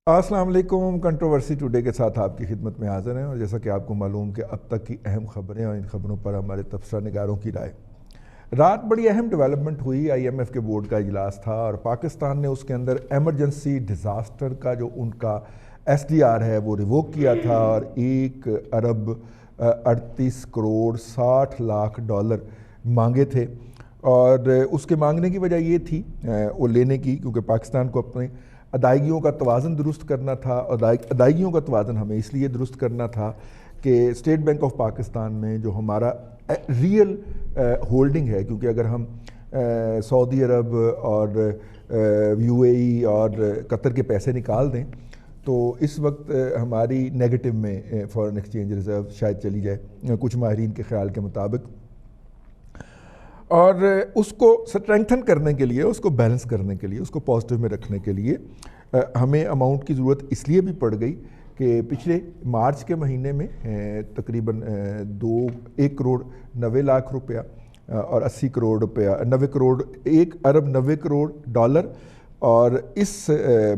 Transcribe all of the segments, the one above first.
السلام علیکم۔ Controversy today کے ساتھ آپ کی خدمت میں حاضر ہیں، اور جیسا کہ آپ کو معلوم کہ اب تک کی اہم خبریں اور ان خبروں پر ہمارے تبصرہ نگاروں کی رائے۔ رات بڑی اہم ڈیولپمنٹ ہوئی، آئی ایم ایف کے بورڈ کا اجلاس تھا اور پاکستان نے اس کے اندر ایمرجنسی ڈیزاسٹر کا جو ان کا ایس ڈی آر ہے وہ ریووک کیا تھا، اور 1,38,60,60,00,000 مانگے تھے۔ اور اس کے مانگنے کی وجہ یہ تھی وہ لینے کی، کیونکہ پاکستان کو اپنے ادائیگیوں کا توازن درست کرنا تھا۔ ادائیگیوں کا توازن ہمیں اس لیے درست کرنا تھا کہ اسٹیٹ بینک آف پاکستان میں جو ہمارا ریئل ہولڈنگ ہے، کیونکہ اگر ہم سعودی عرب اور یو اے ای اور قطر کے پیسے نکال دیں تو اس وقت ہماری نیگیٹو میں فارن ایکسچینج ریزرو شاید چلی جائے کچھ ماہرین کے خیال کے مطابق، اور اس کو سٹرینگتھن کرنے کے لیے، اس کو بیلنس کرنے کے لیے، اس کو پازیٹیو میں رکھنے کے لیے ہمیں اماؤنٹ کی ضرورت اس لیے بھی پڑ گئی کہ پچھلے مارچ کے مہینے میں تقریباً 1,90,00,000 روپیہ اور 80 کروڑ روپیہ 90 کروڑ $1,90,00,000 اور اس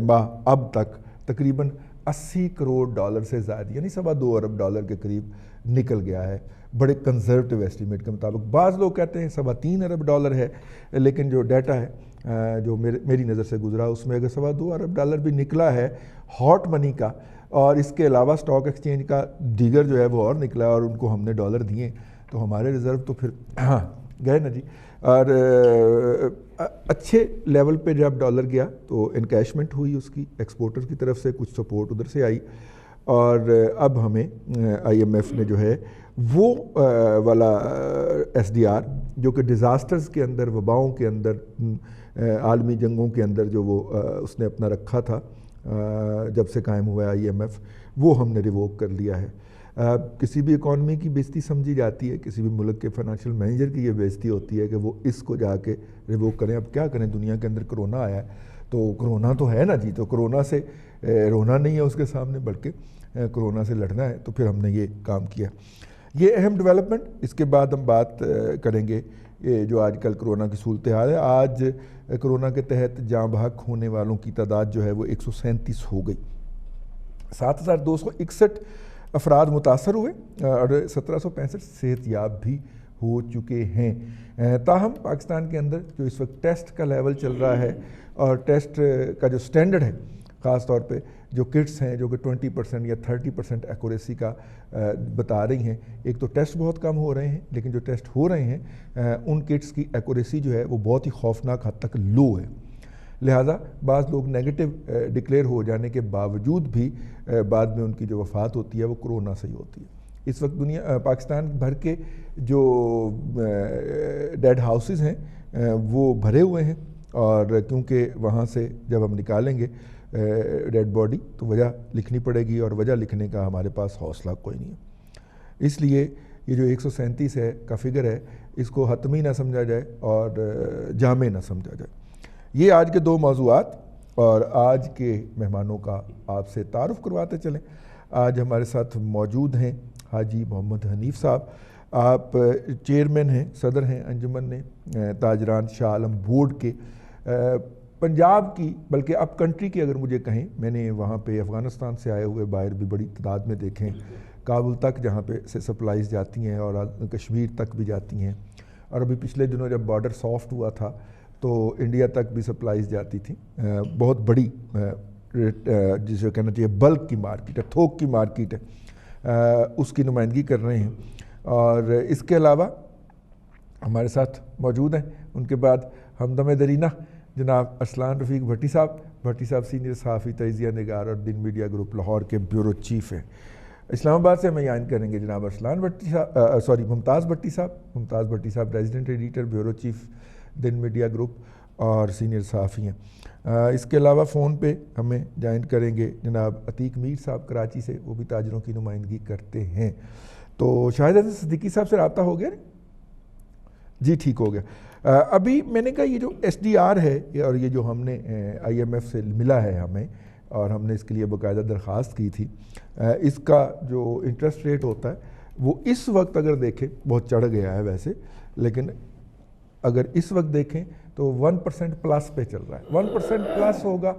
ماہ اب تک تقریباً $80 کروڑ سے زائد، یعنی $2.25 ارب کے قریب نکل گیا ہے بڑے کنزرویٹو ایسٹیمیٹ کے مطابق۔ بعض لوگ کہتے ہیں $3.25 ارب ہے، لیکن جو ڈیٹا ہے جو میری نظر سے گزرا اس میں اگر $2.25 ارب بھی نکلا ہے ہاٹ منی کا، اور اس کے علاوہ اسٹاک ایکسچینج کا دیگر جو ہے وہ اور نکلا ہے، اور ان کو ہم نے ڈالر دیے تو ہمارے ریزرو تو پھر گئے نا جی۔ اور اچھے لیول پہ جب ڈالر گیا تو انکیشمنٹ ہوئی اس کی ایکسپورٹر کی طرف سے، کچھ سپورٹ ادھر سے آئی، اور اب ہمیں آئی ایم ایف نے جو ہے وہ والا ایس ڈی آر جو کہ ڈیزاسٹرز کے اندر، وباؤں کے اندر، عالمی جنگوں کے اندر جو وہ اس نے اپنا رکھا تھا جب سے قائم ہوا ہے آئی ایم ایف، وہ ہم نے ریووک کر لیا ہے۔ کسی بھی اکانومی کی بےزتی سمجھی جاتی ہے، کسی بھی ملک کے فائنینشیل مینیجر کی یہ بےزتی ہوتی ہے کہ وہ اس کو جا کے ریووک کریں۔ اب کیا کریں، دنیا کے اندر کرونا آیا ہے تو کرونا تو ہے نا جی، تو کرونا سے رونا نہیں ہے اس کے سامنے، بلکہ کرونا سے لڑنا ہے، تو پھر ہم نے یہ کام کیا۔ یہ اہم ڈیولپمنٹ، اس کے بعد ہم بات کریں گے یہ جو آج کل کرونا کی صورتحال ہے۔ آج کرونا کے تحت جاں بحق ہونے والوں کی تعداد جو ہے وہ 137 ہو گئی، 7,261 افراد متاثر ہوئے اور 1,765 صحت یاب بھی ہو چکے ہیں۔ تاہم پاکستان کے اندر جو اس وقت ٹیسٹ کا لیول چل رہا ہے اور ٹیسٹ کا جو سٹینڈرڈ ہے، خاص طور پہ جو کٹس ہیں جو کہ 20% یا 30% ایکوریسی کا بتا رہی ہیں، ایک تو ٹیسٹ بہت کم ہو رہے ہیں، لیکن جو ٹیسٹ ہو رہے ہیں ان کٹس کی ایکوریسی جو ہے وہ بہت ہی خوفناک حد تک لو ہے، لہٰذا بعض لوگ نیگیٹو ڈکلیئر ہو جانے کے باوجود بھی بعد میں ان کی جو وفات ہوتی ہے وہ کرونا سے ہی ہوتی ہے۔ اس وقت پاکستان بھر کے جو ڈیڈ ہاؤسز ہیں وہ بھرے ہوئے ہیں، اور کیونکہ وہاں سے جب ہم نکالیں گے ڈیڈ باڈی تو وجہ لکھنی پڑے گی، اور وجہ لکھنے کا ہمارے پاس حوصلہ کوئی نہیں ہے، اس لیے یہ جو 137 ہے کا فگر ہے اس کو حتمی نہ سمجھا جائے اور جامع نہ سمجھا جائے۔ یہ آج کے دو موضوعات اور آج کے مہمانوں کا آپ سے تعارف کرواتے چلیں۔ آج ہمارے ساتھ موجود ہیں حاجی محمد حنیف صاحب، آپ چیئرمین ہیں، صدر ہیں انجمن تاجران شاہ عالم بورڈ کے، پنجاب کی بلکہ اب کنٹری کی اگر مجھے کہیں، میں نے وہاں پہ افغانستان سے آئے ہوئے باہر بھی بڑی تعداد میں دیکھیں، کابل تک جہاں پہ سے سپلائیز جاتی ہیں اور کشمیر تک بھی جاتی ہیں، اور ابھی پچھلے دنوں جب بارڈر سافٹ ہوا تھا تو انڈیا تک بھی سپلائیز جاتی تھیں۔ بہت بڑی جسے کہنا چاہیے بلک کی مارکیٹ ہے، تھوک کی مارکیٹ ہے، اس کی نمائندگی کر رہے ہیں۔ اور اس کے علاوہ ہمارے ساتھ موجود ہیں ان کے بعد ہمدم درینہ جناب ارسلان رفیق بھٹی صاحب سینئر صحافی، تجزیہ نگار اور دن میڈیا گروپ لاہور کے بیورو چیف ہیں۔ اسلام آباد سے ہمیں یعن کریں گے جناب ممتاز بھٹی صاحب ریزیڈنٹ ایڈیٹر، بیورو چیف دن میڈیا گروپ اور سینئر صحافی ہیں۔ اس کے علاوہ فون پہ ہمیں جوائن کریں گے جناب عتیق میر صاحب کراچی سے، وہ بھی تاجروں کی نمائندگی کرتے ہیں۔ تو شاہد حسن صدیقی صاحب سے رابطہ ہو گیا جی؟ ٹھیک ہو گیا۔ ابھی میں نے کہا یہ جو ایس ڈی آر ہے اور یہ جو ہم نے آئی ایم ایف سے ملا ہے ہمیں، اور ہم نے اس کے لیے باقاعدہ درخواست کی تھی، اس کا جو انٹرسٹ ریٹ ہوتا ہے وہ اس وقت اگر دیکھیں بہت چڑھ گیا ہے ویسے، لیکن اگر اس وقت دیکھیں تو 1% پلس پہ چل رہا ہے، 1% پلس ہوگا،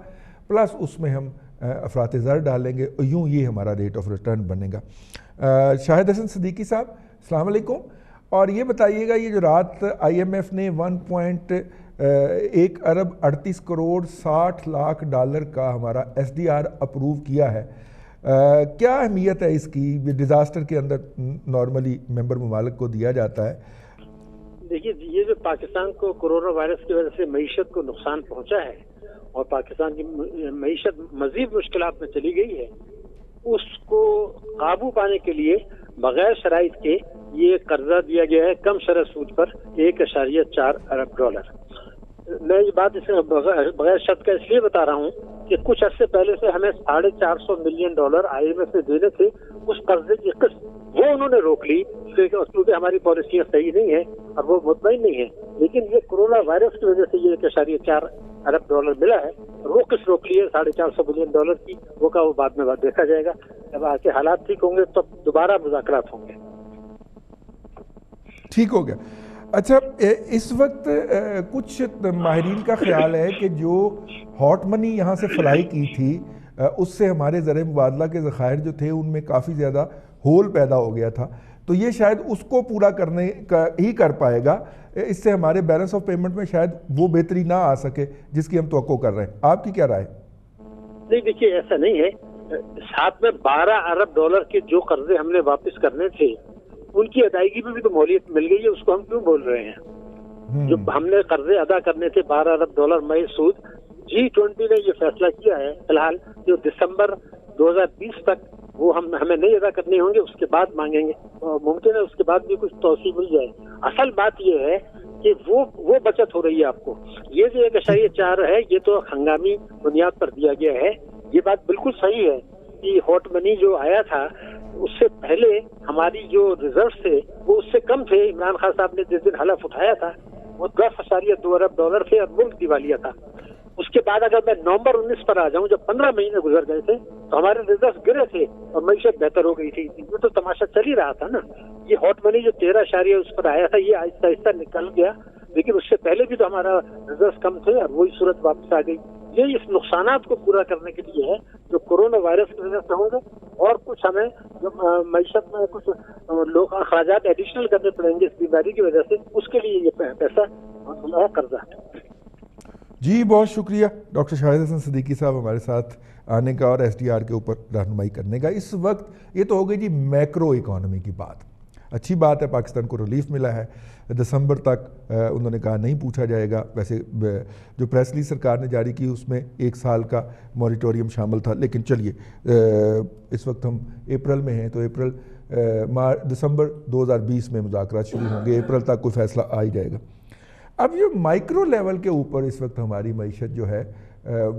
پلس اس میں ہم افراط زر ڈالیں گے اور یوں یہ ہمارا ریٹ آف ریٹرن بنے گا۔ شاہد حسن صدیقی صاحب السلام علیکم، اور یہ بتائیے گا یہ جو رات آئی ایم ایف نے 1.1 ارب 38 کروڑ 60 لاکھ ڈالر کا ہمارا ایس ڈی آر اپروو کیا ہے، کیا اہمیت ہے اس کی؟ ڈیزاسٹر کے اندر نارملی ممبر ممالک کو دیا جاتا ہے۔ دیکھیے یہ جو پاکستان کو کورونا وائرس کی وجہ سے معیشت کو نقصان پہنچا ہے اور پاکستان کی معیشت مزید مشکلات میں چلی گئی ہے، اس کو قابو پانے کے لیے بغیر شرائط کے یہ قرضہ دیا گیا ہے کم شرح سود پر 1.4 ارب ڈالر۔ میں یہ بات اس بغیر شرط کا اس لیے بتا رہا ہوں کہ کچھ عرصے پہلے سے ہمیں 450 million dollar I M F سے دینے تھے، اس قرضے کی قسط وہ انہوں نے روک لی کیونکہ ہماری پالیسیاں صحیح نہیں ہیں اور وہ مطمئن نہیں ہیں، لیکن یہ کورونا وائرس کی وجہ سے یہ 1.4 ارب ڈالر ملا ہے، وہ قسط روک لی ہے 450 ملین ڈالر کی، وہ کا وہ بعد میں دیکھا جائے گا، جب آگے حالات ٹھیک ہوں گے تو دوبارہ مذاکرات ہوں گے۔ ٹھیک ہو گیا۔ اچھا، اس وقت کچھ ماہرین کا خیال ہے کہ جو ہاٹ منی یہاں سے فلائی کی تھی اس سے ہمارے زر مبادلہ کے ذخائر جو تھے ان میں کافی زیادہ ہول پیدا ہو گیا تھا، تو یہ شاید اس کو پورا کرنے کا ہی کر پائے گا، اس سے ہمارے بیلنس آف پیمنٹ میں شاید وہ بہتری نہ آ سکے جس کی ہم توقع کر رہے ہیں۔ آپ کی کیا رائے؟ نہیں دیکھیے ایسا نہیں ہے، ساتھ میں 12 ارب ڈالر کے جو قرضے ہم نے واپس کرنے تھے ان کی ادائیگی میں بھی تو مہلت مل گئی ہے، اس کو ہم کیوں بول رہے ہیں؟ جو ہم نے قرضے ادا کرنے تھے 12 ارب ڈالر مئی سود، G20 نے یہ فیصلہ کیا ہے فی الحال جو دسمبر 2020 تک وہ ہمیں نہیں ادا کرنے ہوں گے، اس کے بعد مانگیں گے، ممکن ہے اس کے بعد بھی کچھ توسیع مل جائے۔ اصل بات یہ ہے کہ وہ بچت ہو رہی ہے آپ کو، یہ جو 1.4 ہے یہ تو ہنگامی بنیاد پر دیا گیا ہے، یہ بات بالکل صحیح ہے کہ ہاٹ منی جو آیا تھا اس سے پہلے ہماری جو ریزرو تھے وہ اس سے کم تھے، عمران خان صاحب نے جس دن حلف اٹھایا تھا وہ 10.2 ارب ڈالر تھے اور ملک دیوالیہ تھا۔ اس کے بعد اگر میں نومبر 19 پر آ جاؤں جب 15 مہینے گزر گئے تھے تو ہمارے ریزرو گرے تھے اور معیشت بہتر ہو گئی تھی، یہ تو تماشا چل ہی رہا تھا نا۔ یہ ہاٹ منی جو 13 اس پر آیا تھا یہ آہستہ آہستہ نکل گیا، لیکن اس سے پہلے بھی تو ہمارا ریزرو کم تھے اور وہی صورت واپس آ گئی۔ یہ اس نقصانات کو پورا کرنے کے لیے ہے جو کورونا وائرس کی وجہ سے ہوں گے، اور کچھ ہمیں جو معیشت میں کچھ لوگ اخراجات ایڈیشنل کرنے پڑیں گے اس بیماری کی وجہ سے، اس کے لیے یہ پیسہ ہمارا قرضہ ہے۔ جی بہت شکریہ ڈاکٹر شاہد حسن صدیقی صاحب ہمارے ساتھ آنے کا اور ایس ڈی آر کے اوپر رہنمائی کرنے کا۔ اس وقت یہ تو ہو گئی جی میکرو اکانومی کی بات، اچھی بات ہے پاکستان کو ریلیف ملا ہے، دسمبر تک انہوں نے کہا نہیں پوچھا جائے گا، ویسے جو پریس ریلیز سرکار نے جاری کی اس میں 1 سال کا موریٹوریم شامل تھا، لیکن چلیے اس وقت ہم اپریل میں ہیں تو دسمبر 2020 میں مذاکرات شروع ہوں گے، اپریل تک کوئی فیصلہ آ ہی جائے گا۔ اب یہ مائکرو لیول کے اوپر اس وقت ہماری معیشت جو ہے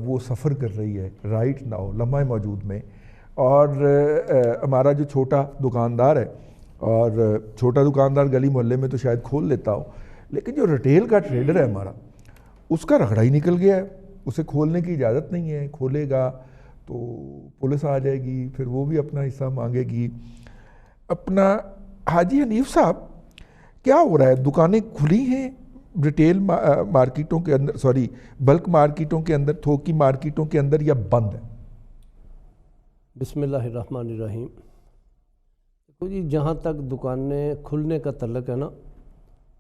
وہ سفر کر رہی ہے رائٹ ناؤ لمحہ موجود میں، اور ہمارا جو چھوٹا دکاندار ہے، اور چھوٹا دکاندار گلی محلے میں تو شاید کھول لیتا ہو، لیکن جو ریٹیل کا ٹریڈر ہے ہمارا اس کا رگڑا ہی نکل گیا ہے، اسے کھولنے کی اجازت نہیں ہے، کھولے گا تو پولیس آ جائے گی، پھر وہ بھی اپنا حصہ مانگے گی۔ اپنا حاجی حنیف صاحب کیا ہو رہا ہے؟ دکانیں کھلی ہیں ریٹیل مارکیٹوں کے اندر، بلک مارکیٹوں کے اندر، تھوکی مارکیٹوں کے اندر، یا بند ہے؟ بسم اللہ الرحمن الرحیم۔ تو جی جہاں تک دکانیں کھلنے کا تعلق ہے نا،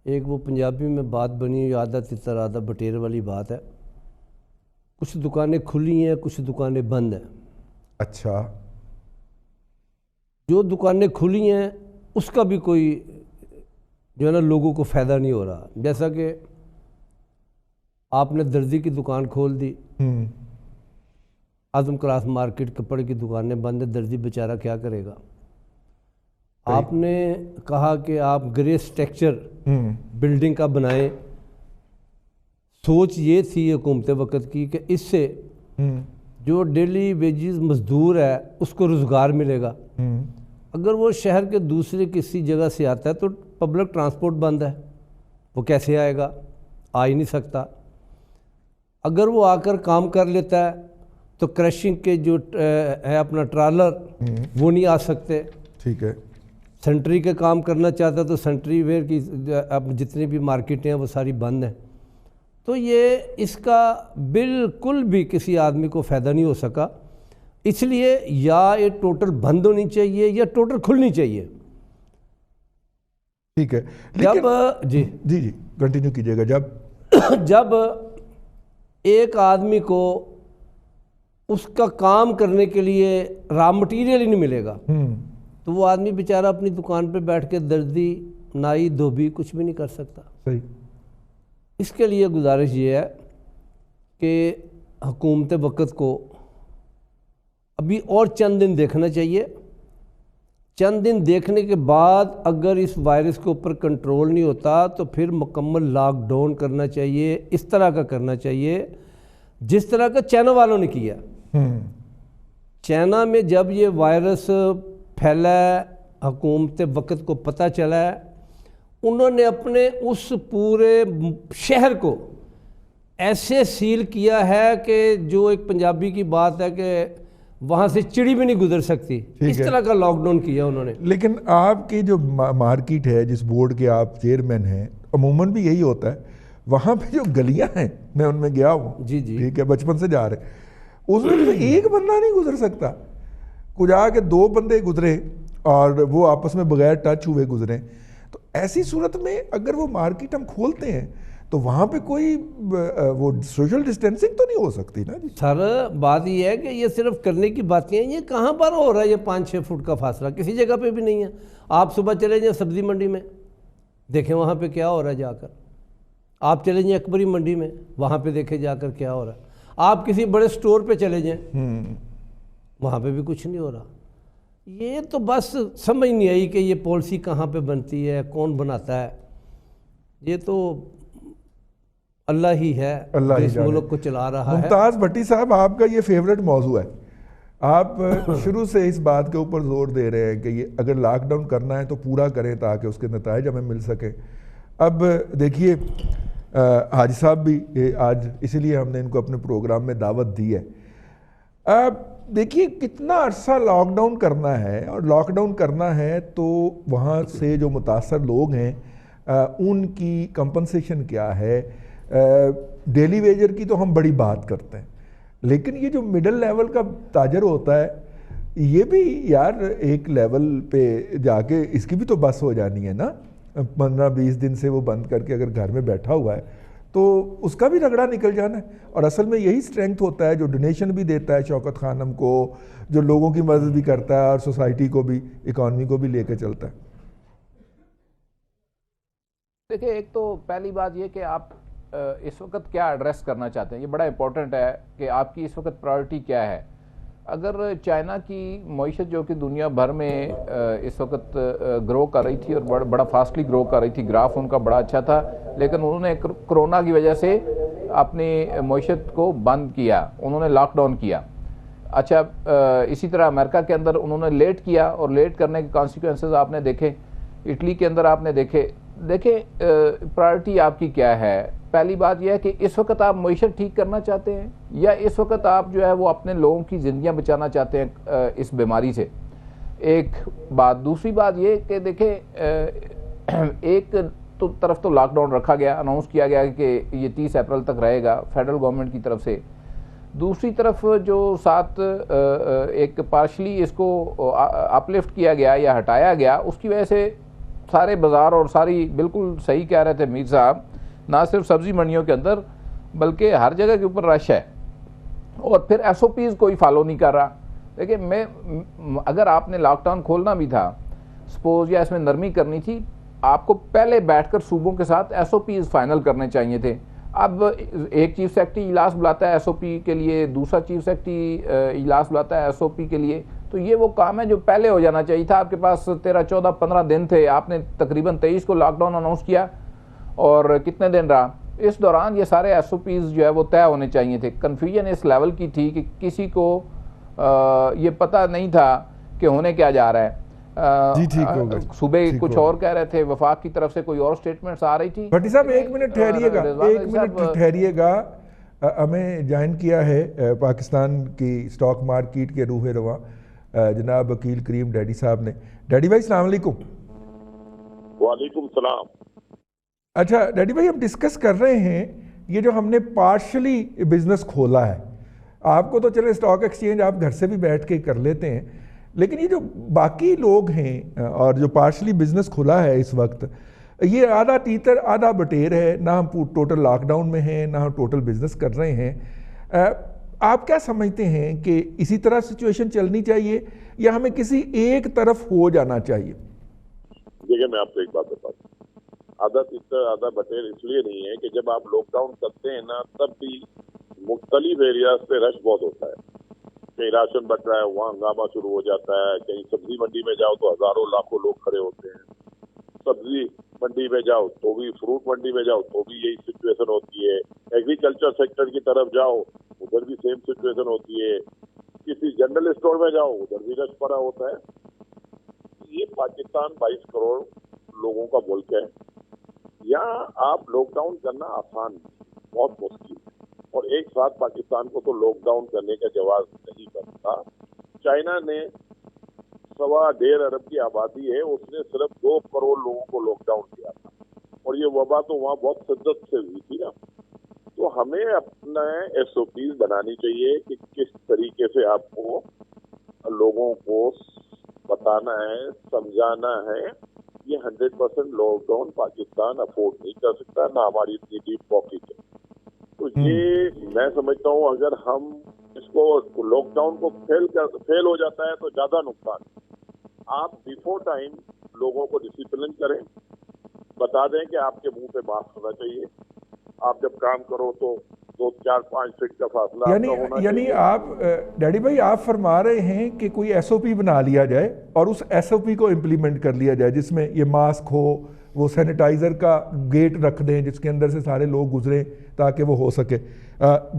ایک وہ پنجابی میں بات بنی ہوئی عادت اترادہ بٹیر والی بات ہے، کچھ دکانیں کھلی ہیں کچھ دکانیں بند ہیں۔ اچھا، جو دکانیں کھلی ہیں اس کا بھی کوئی جو ہے نا لوگوں کو فائدہ نہیں ہو رہا، جیسا کہ آپ نے درزی کی دکان کھول دی، اعظم کلاس مارکیٹ کپڑے کی دکانیں بند ہیں، درزی بیچارہ کیا کرے گا؟ آپ نے کہا کہ آپ گرے اسٹرکچر بلڈنگ کا بنائیں، سوچ یہ تھی حکومت وقت کی کہ اس سے جو ڈیلی ویجز مزدور ہے اس کو روزگار ملے گا۔ اگر وہ شہر کے دوسرے کسی جگہ سے آتا ہے تو پبلک ٹرانسپورٹ بند ہے، وہ کیسے آئے گا؟ آ ہی نہیں سکتا۔ اگر وہ آ کر کام کر لیتا ہے تو کریشنگ کے جو ہے اپنا ٹرالر وہ نہیں آ سکتے۔ ٹھیک ہے، سینٹری کے کام کرنا چاہتا ہے تو سینٹری ویئر کی اب جتنی بھی مارکیٹیں ہیں وہ ساری بند ہیں۔ تو یہ اس کا بالکل بھی کسی آدمی کو فائدہ نہیں ہو سکا۔ اس لیے یا یہ ٹوٹل بند ہونی چاہیے یا ٹوٹل کھلنی چاہیے. ٹھیک ہے. جب جی کنٹینیو کیجیے گا. جب ایک آدمی کو اس کا کام کرنے کے لیے را مٹیریل ہی نہیں ملے گا تو وہ آدمی بیچارہ اپنی دکان پہ بیٹھ کے دردی نائی دھوبی کچھ بھی نہیں کر سکتا. صحیح. اس کے لیے گزارش یہ ہے کہ حکومت وقت کو ابھی اور چند دن دیکھنا چاہیے. چند دن دیکھنے کے بعد اگر اس وائرس کے اوپر کنٹرول نہیں ہوتا تو پھر مکمل لاک ڈاؤن کرنا چاہیے. اس طرح کا کرنا چاہیے جس طرح کا چائنا والوں نے کیا. چائنا میں جب یہ وائرس پھیلا ہے حکومت وقت کو پتہ چلا ہے انہوں نے اپنے اس پورے شہر کو ایسے سیل کیا ہے کہ جو ایک پنجابی کی بات ہے کہ وہاں سے چڑی بھی نہیں گزر سکتی. اس طرح کا لاک ڈاؤن کیا انہوں نے. لیکن آپ کی جو مارکیٹ ہے جس بورڈ کے آپ چیئرمین ہیں عموماً بھی یہی ہوتا ہے وہاں پہ جو گلیاں ہیں میں ان میں گیا ہوں. جی ٹھیک ہے. بچپن سے جا رہے اس میں ایک بندہ نہیں گزر سکتا. کچھ آ کے 2 بندے گزرے اور وہ آپس میں بغیر ٹچ ہوئے گزرے. تو ایسی صورت میں اگر وہ مارکیٹ ہم کھولتے ہیں تو وہاں پہ کوئی وہ سوشل ڈسٹینسنگ تو نہیں ہو سکتی نا جی. سر بات یہ ہے کہ یہ صرف کرنے کی باتیں ہیں. یہ کہاں پر ہو رہا ہے یہ 5-6 فٹ کا فاصلہ کسی جگہ پہ بھی نہیں ہے. آپ صبح چلے جائیں سبزی منڈی میں دیکھیں وہاں پہ کیا ہو رہا ہے جا کر. آپ چلے جائیں اکبری منڈی میں وہاں پہ دیکھیں جا کر کیا ہو رہا ہے. آپ کسی بڑے سٹور پہ چلے جائیں وہاں پہ بھی کچھ نہیں ہو رہا. یہ تو بس سمجھ نہیں آئی کہ یہ پالیسی کہاں پہ بنتی ہے کون بناتا ہے. یہ تو اللہ ہی ہے جو اس ملک کو چلا رہا ہے. ممتاز بھٹی صاحب آپ کا یہ فیوریٹ موضوع ہے. آپ شروع سے اس بات کے اوپر زور دے رہے ہیں کہ یہ اگر لاک ڈاؤن کرنا ہے تو پورا کریں تاکہ اس کے نتائج ہمیں مل سکیں. اب دیکھیے حاجی صاحب بھی آج اسی لیے ہم نے ان کو اپنے پروگرام میں دعوت دی ہے. اب دیکھیے کتنا عرصہ لاک ڈاؤن کرنا ہے اور لاک ڈاؤن کرنا ہے تو وہاں سے جو متاثر لوگ ہیں ان کی کمپنسیشن کیا ہے. ڈیلی ویجر کی تو ہم بڑی بات کرتے ہیں لیکن یہ جو مڈل لیول کا تاجر ہوتا ہے یہ بھی یار ایک لیول پہ جا کے اس کی بھی تو بس ہو جانی ہے نا. 15-20 دن سے وہ بند کر کے اگر گھر میں بیٹھا ہوا ہے تو اس کا بھی رگڑا نکل جانا ہے. اور اصل میں یہی سٹرینگتھ ہوتا ہے جو ڈونیشن بھی دیتا ہے شوکت خانم کو, جو لوگوں کی مدد بھی کرتا ہے اور سوسائٹی کو بھی اکانومی کو بھی لے کے چلتا ہے. دیکھیں ایک تو پہلی بات یہ کہ آپ اس وقت کیا ایڈریس کرنا چاہتے ہیں یہ بڑا امپورٹنٹ ہے کہ آپ کی اس وقت پرائورٹی کیا ہے. اگر چائنا کی معیشت جو کہ دنیا بھر میں اس وقت گرو کر رہی تھی اور بڑا فاسٹلی گرو کر رہی تھی, گراف ان کا بڑا اچھا تھا, لیکن انہوں نے کرونا کی وجہ سے اپنی معیشت کو بند کیا, انہوں نے لاک ڈاؤن کیا. اچھا اسی طرح امریکہ کے اندر انہوں نے لیٹ کیا اور لیٹ کرنے کے کانسیکوینسز آپ نے دیکھے. اٹلی کے اندر آپ نے دیکھیں پرائورٹی آپ کی کیا ہے. پہلی بات یہ ہے کہ اس وقت آپ معیشت ٹھیک کرنا چاہتے ہیں یا اس وقت آپ جو ہے وہ اپنے لوگوں کی زندگیاں بچانا چاہتے ہیں اس بیماری سے. ایک بات. دوسری بات یہ کہ دیکھیں ایک تو طرف تو لاک ڈاؤن رکھا گیا, اناؤنس کیا گیا کہ یہ 30 اپریل تک رہے گا فیڈرل گورنمنٹ کی طرف سے. دوسری طرف جو ساتھ ایک پارشلی اس کو اپ لفٹ کیا گیا یا ہٹایا گیا, اس کی وجہ سے سارے بازار اور ساری بالکل صحیح کہہ رہے تھے میر صاحب, نہ صرف سبزی منڈیوں کے اندر بلکہ ہر جگہ کے اوپر رش ہے اور پھر ایس او پیز کوئی فالو نہیں کر رہا. دیکھیں اگر آپ نے لاک ڈاؤن کھولنا بھی تھا سپوز یا اس میں نرمی کرنی تھی, آپ کو پہلے بیٹھ کر صوبوں کے ساتھ ایس او پیز فائنل کرنے چاہیے تھے. اب ایک چیف سیکرٹری اجلاس بلاتا ہے ایس او پی کے لیے, دوسرا چیف سیکرٹری اجلاس بلاتا ہے ایس او پی کے لیے, تو یہ وہ کام ہے جو پہلے ہو جانا چاہیے تھا. آپ کے پاس 13, 14, 15 دن تھے, آپ نے تقریباً 23 کو لاک ڈاؤن اناؤنس کیا اور کتنے دن رہا. اس دوران یہ سارے ایس او پیز جو ہے وہ طے ہونے چاہیے تھے. کنفیوژن اس لیول کی تھی کہ کسی کو یہ پتہ نہیں تھا کہ ہونے کیا جا رہا ہے. صوبے کچھ اور کہہ رہے تھے, وفاق کی طرف سے کوئی اور سٹیٹمنٹس آ رہی تھی. بھٹی صاحب ایک منٹ ٹھہریے گا. ہمیں جوائن کیا ہے پاکستان کی سٹاک مارکیٹ کے روح رواں جناب وکیل کریم ڈیڈی صاحب نے. ڈیڈی بھائی السلام علیکم. وعلیکم السلام. اچھا ڈیڈی بھائی ہم ڈسکس کر رہے ہیں یہ جو ہم نے پارشلی بزنس کھولا ہے, آپ کو تو چلے اسٹاک ایکسچینج آپ گھر سے بھی بیٹھ کے کر لیتے ہیں، لیکن یہ جو باقی لوگ ہیں اور جو پارشلی بزنس کھلا ہے اس وقت، یہ آدھا تیتر آدھا بٹیر ہے، نہ ہم ٹوٹل لاک ڈاؤن میں ہیں نہ ہم ٹوٹل بزنس کر رہے ہیں. آپ کیا سمجھتے ہیں کہ اسی طرح سچویشن چلنی چاہیے یا ہمیں کسی ایک طرف ہو جانا چاہیے؟ دیکھیں میں آپ کو ایک بات بتاتا ہوں، آدھا تیتر آدھا بٹیر اس لیے نہیں ہے کہ جب آپ لاک ڈاؤن کرتے ہیں نا تب بھی مختلف ایریاز پہ رش بہت ہوتا ہے. کہیں راشن بٹ رہا ہے وہاں ہنگامہ شروع ہو جاتا ہے، کہیں سبزی منڈی میں جاؤ تو ہزاروں لاکھوں لوگ کھڑے ہوتے ہیں، سبزی منڈی میں جاؤ تو بھی، فروٹ منڈی میں جاؤ تو بھی یہی سچویشن ہوتی ہے، ایگریکلچر سیکٹر کی طرف جاؤ ادھر بھی سیم سچویشن ہوتی ہے، کسی جنرل اسٹور میں جاؤ ادھر بھی رش پڑا ہوتا ہے. یہ پاکستان 22 کروڑ لوگوں کا ملک ہے، یہاں آپ لاک ڈاؤن کرنا آسان بہت مشکل ہے، اور ایک ساتھ پاکستان کو تو لاک ڈاؤن کرنے کا جواز نہیں بنتا. چائنا نے 1.5 ارب کی آبادی ہے، اس نے صرف 2 کروڑ لوگوں کو لاک ڈاؤن کیا تھا، اور یہ وبا تو وہاں بہت شدت سے ہوئی تھی نا. تو ہمیں اپنا ایس او پیز بنانی چاہیے کہ کس طریقے سے آپ کو لوگوں کو بتانا ہے، سمجھانا ہے. یہ 100% لاک ڈاؤن پاکستان افورڈ نہیں کر سکتا، نہ ہماری اتنی ڈیپ پاکٹ ہے. تو یہ میں سمجھتا ہوں اگر ہم اس کو لاک ڈاؤن کو فیل ہو جاتا ہے تو زیادہ نقصان. آپ بیفور ٹائم لوگوں کو ڈسپلن کریں، بتا دیں کہ آپ کے منہ پہ ماسک ہونا چاہیے، آپ جب کام کرو تو 2, 4, 5 فٹ کا فاصلہ آپ کا ہونا یعنی چاہیے. آپ ڈیڈی بھائی آپ فرما رہے ہیں کہ کوئی ایس او پی بنا لیا جائے اور اس ایس او پی کو امپلیمنٹ کر لیا جائے جس میں یہ ماسک ہو، وہ سینیٹائزر کا گیٹ رکھ دیں جس کے اندر سے سارے لوگ گزریں تاکہ وہ ہو سکے.